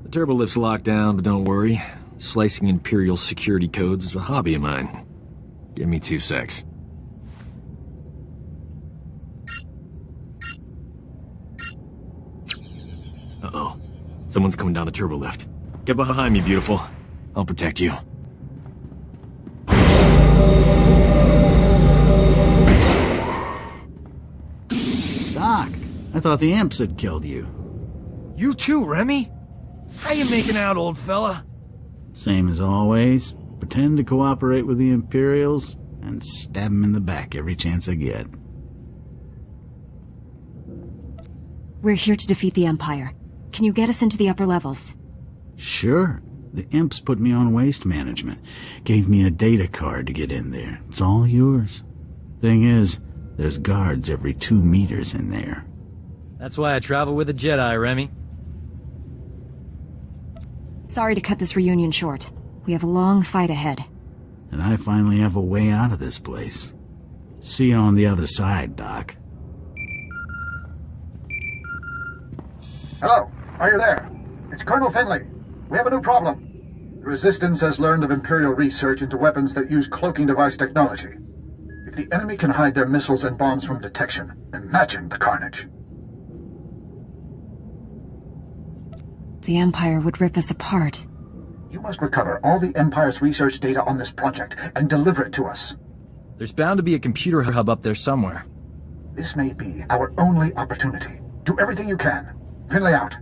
The turbolift's locked down, but don't worry. Slicing Imperial security codes is a hobby of mine. Give me 2 secs. Uh-oh. Someone's coming down the turbolift. Get behind me, beautiful. I'll protect you. Doc, I thought the imps had killed you. You too, Remy? How you making out, old fella? Same as always. Pretend to cooperate with the Imperials and stab them in the back every chance I get. We're here to defeat the Empire. Can you get us into the upper levels? Sure. The imps put me on waste management. Gave me a data card to get in there. It's all yours. Thing is, there's guards every 2 meters in there. That's why I travel with a Jedi, Remy. Sorry to cut this reunion short. We have a long fight ahead. And I finally have a way out of this place. See you on the other side, Doc. Hello, are you there? It's Colonel Finley. We have a new problem. The Resistance has learned of Imperial research into weapons that use cloaking device technology. If the enemy can hide their missiles and bombs from detection, imagine the carnage. The Empire would rip us apart. You must recover all the Empire's research data on this project and deliver it to us. There's bound to be a computer hub up there somewhere. This may be our only opportunity. Do everything you can. Finley out.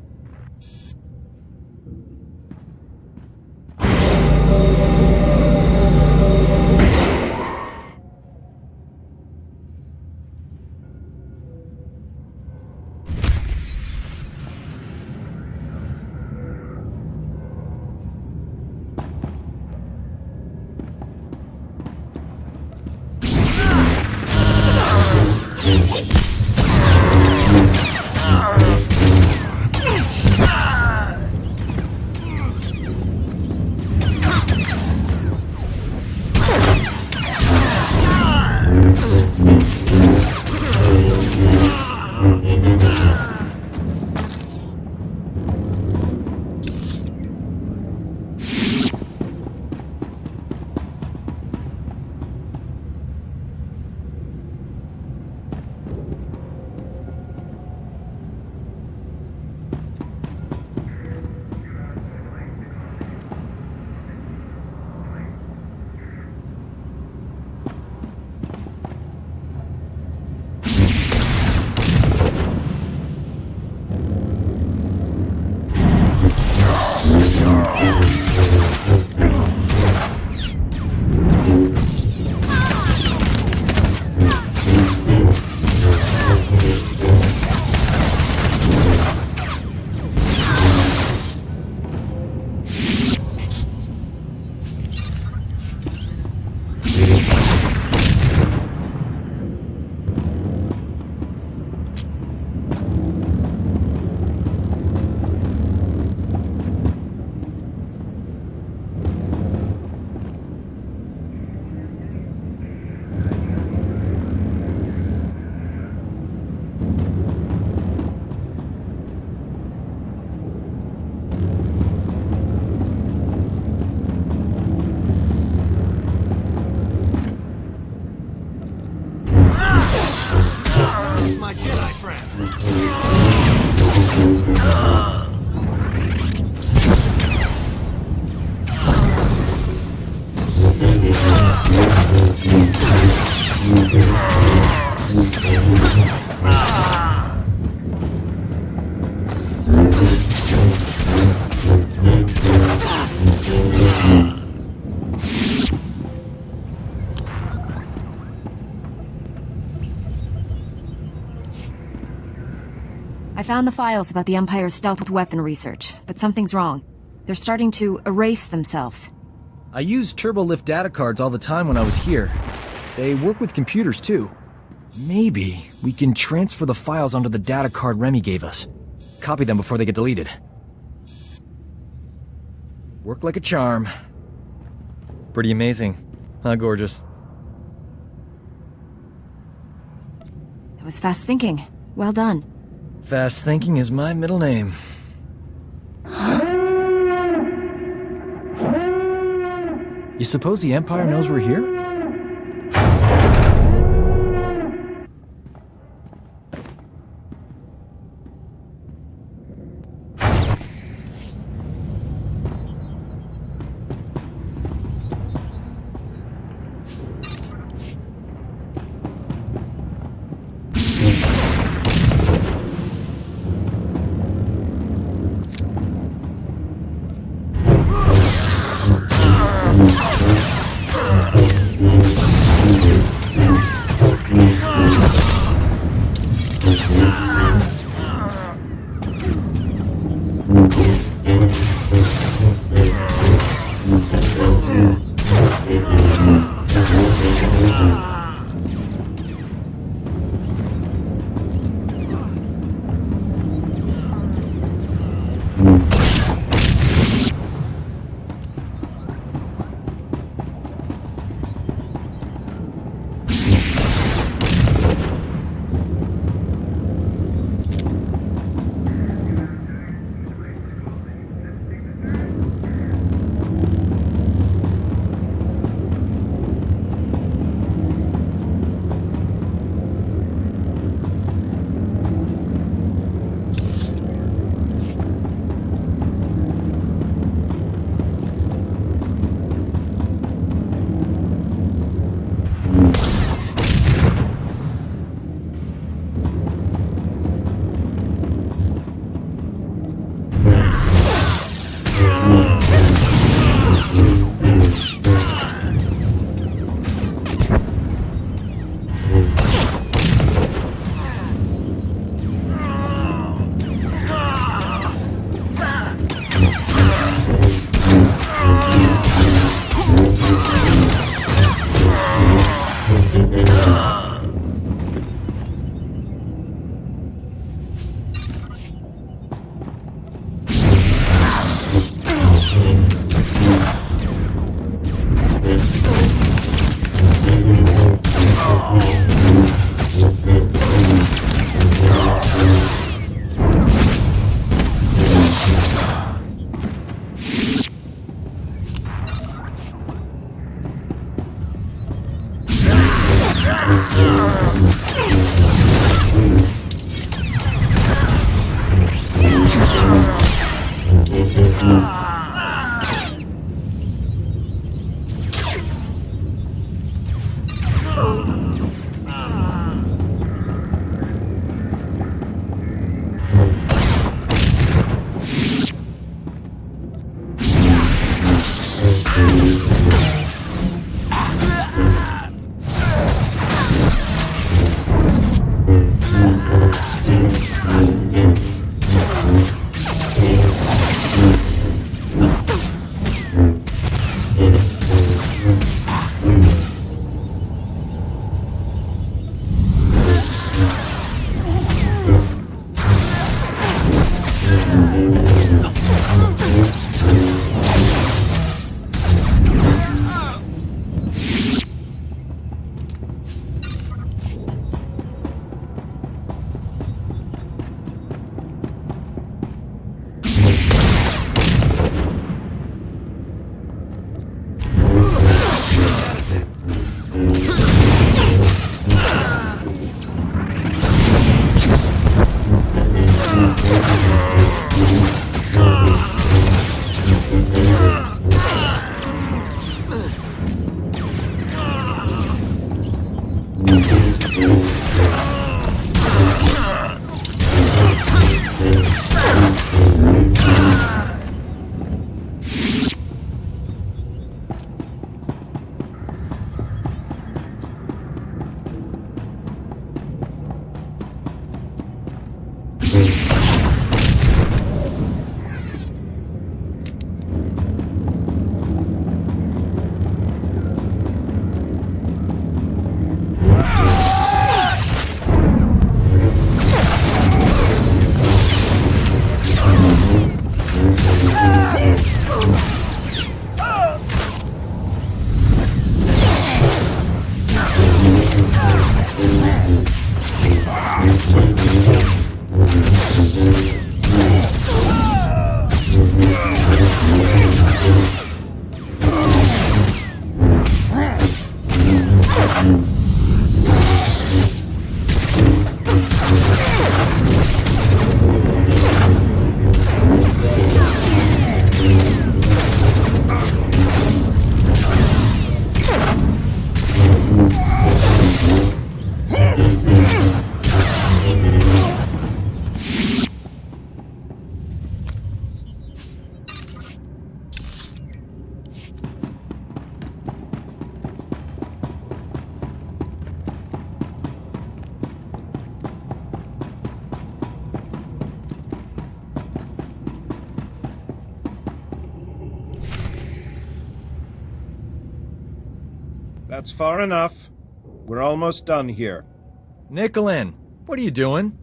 My Jedi friend. I found the files about the Empire's stealth weapon research, but something's wrong. They're starting to erase themselves. I use turbolift data cards all the time when I was here. They work with computers, too. Maybe we can transfer the files onto the data card Remy gave us. Copy them before they get deleted. Worked like a charm. Pretty amazing. Huh, gorgeous? It was fast thinking. Well done. Fast thinking is my middle name. You suppose the Empire knows we're here? That's far enough. We're almost done here. Nicolin, what are you doing?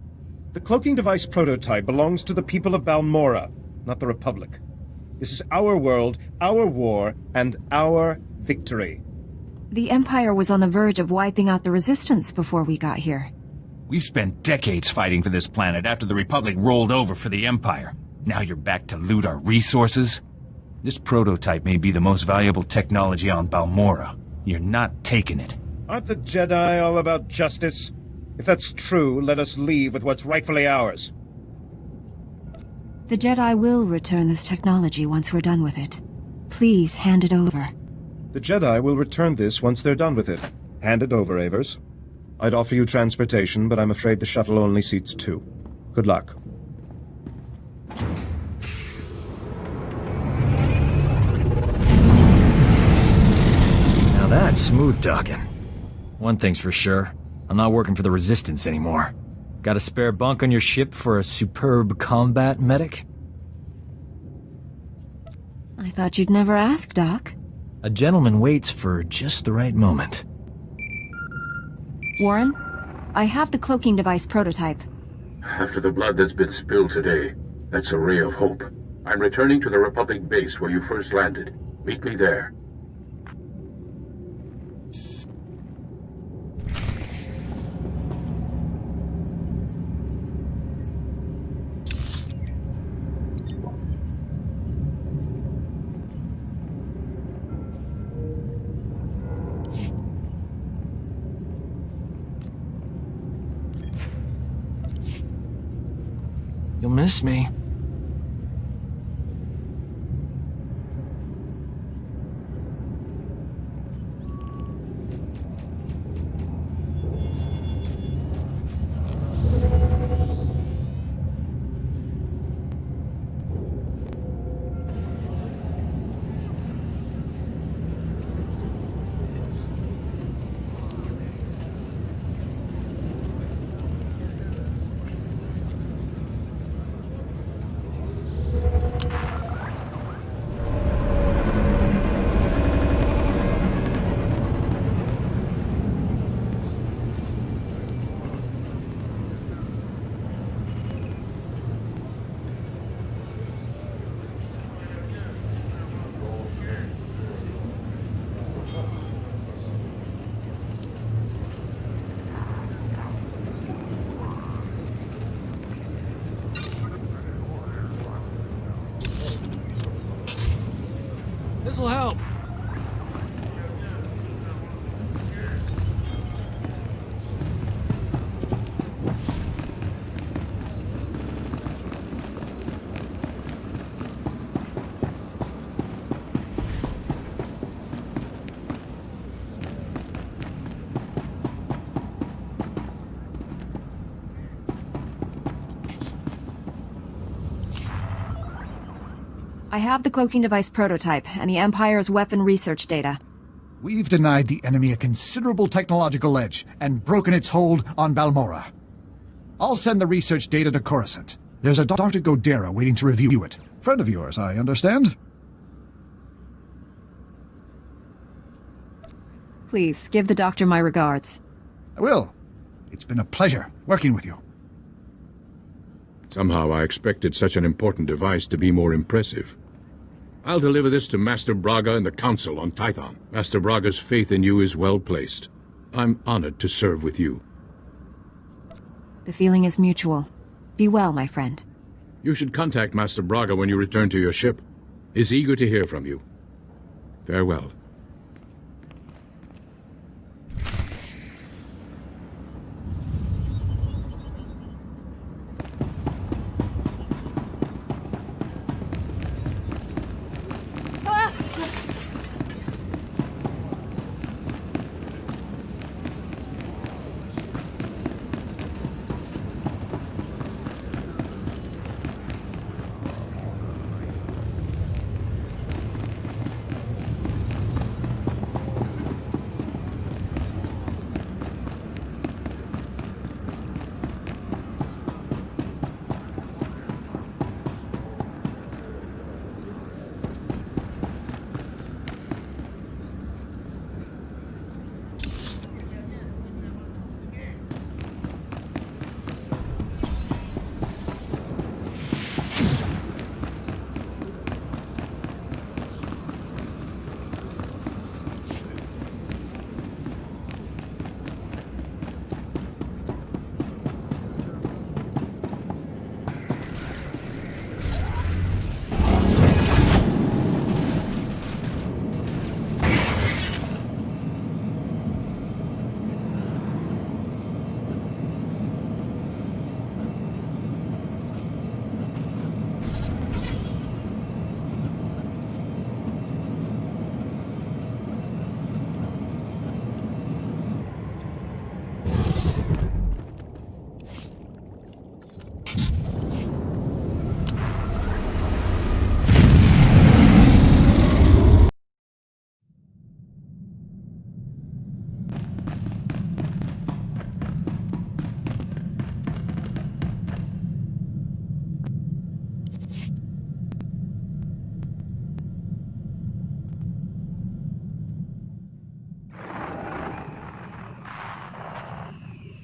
The cloaking device prototype belongs to the people of Balmorra, not the Republic. This is our world, our war, and our victory. The Empire was on the verge of wiping out the Resistance before we got here. We've spent decades fighting for this planet after the Republic rolled over for the Empire. Now you're back to loot our resources? This prototype may be the most valuable technology on Balmorra. You're not taking it. Aren't the Jedi all about justice? If that's true, let us leave with what's rightfully ours. The Jedi will return this technology once we're done with it. Please hand it over. The Jedi will return this once they're done with it. Hand it over, Avers. I'd offer you transportation, but I'm afraid the shuttle only seats 2. Good luck. Now that's smooth talking. One thing's for sure. I'm not working for the Resistance anymore. Got a spare bunk on your ship for a superb combat medic? I thought you'd never ask, Doc. A gentleman waits for just the right moment. Warren, I have the cloaking device prototype. After the blood that's been spilled today, that's a ray of hope. I'm returning to the Republic base where you first landed. Meet me there. You'll miss me. This'll help. I have the cloaking device prototype and the Empire's weapon research data. We've denied the enemy a considerable technological edge and broken its hold on Balmorra. I'll send the research data to Coruscant. There's a Dr. Godera waiting to review it. Friend of yours, I understand? Please, give the doctor my regards. I will. It's been a pleasure working with you. Somehow I expected such an important device to be more impressive. I'll deliver this to Master Braga and the Council on Tython. Master Braga's faith in you is well placed. I'm honored to serve with you. The feeling is mutual. Be well, my friend. You should contact Master Braga when you return to your ship. He's eager to hear from you. Farewell.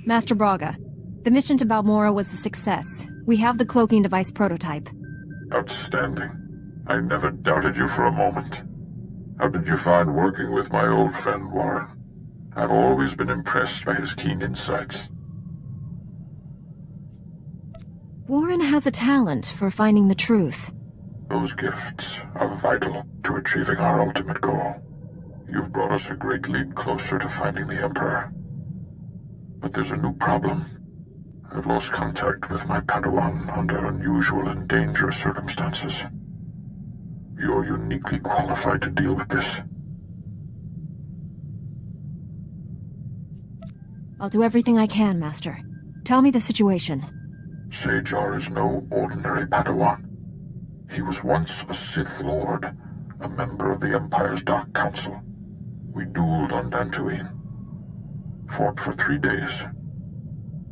Master Braga, the mission to Balmorra was a success. We have the cloaking device prototype. Outstanding. I never doubted you for a moment. How did you find working with my old friend, Warren? I've always been impressed by his keen insights. Warren has a talent for finding the truth. Those gifts are vital to achieving our ultimate goal. You've brought us a great leap closer to finding the Emperor. But there's a new problem. I've lost contact with my Padawan under unusual and dangerous circumstances. You're uniquely qualified to deal with this. I'll do everything I can, Master. Tell me the situation. Sejar is no ordinary Padawan. He was once a Sith Lord, a member of the Empire's Dark Council. We dueled on Dantooine. Fought for 3 days.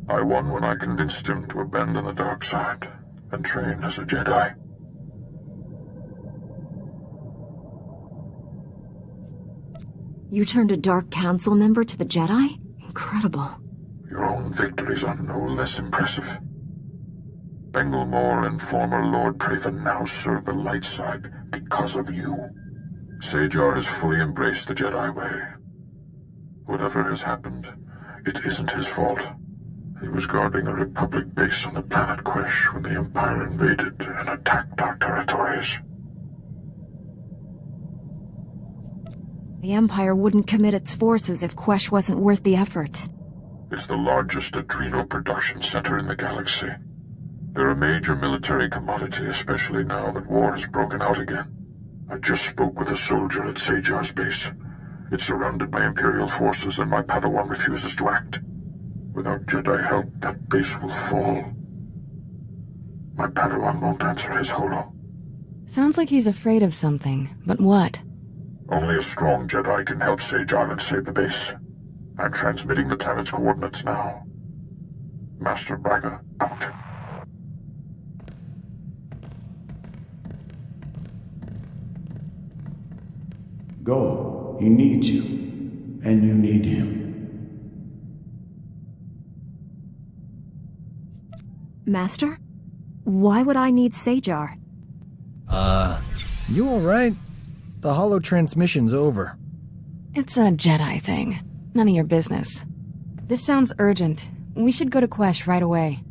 I won when I convinced him to abandon the dark side and train as a Jedi. You turned a Dark Council member to the Jedi? Incredible. Your own victories are no less impressive. Balmorra and former Lord Praven now serve the light side because of you. Sejar has fully embraced the Jedi way. Whatever has happened, it isn't his fault. He was guarding a Republic base on the planet Quesh when the Empire invaded and attacked our territories. The Empire wouldn't commit its forces if Quesh wasn't worth the effort. It's the largest adrenal production center in the galaxy. They're a major military commodity, especially now that war has broken out again. I just spoke with a soldier at Sejar's base. It's surrounded by Imperial forces and my Padawan refuses to act. Without Jedi help, that base will fall. My Padawan won't answer his holo. Sounds like he's afraid of something, but what? Only a strong Jedi can help Sejar and save the base. I'm transmitting the planet's coordinates now. Master Braga, out. Go. He needs you. And you need him. Master? Why would I need Sejar? You alright? The holo transmission's over. It's a Jedi thing. None of your business. This sounds urgent. We should go to Quesh right away.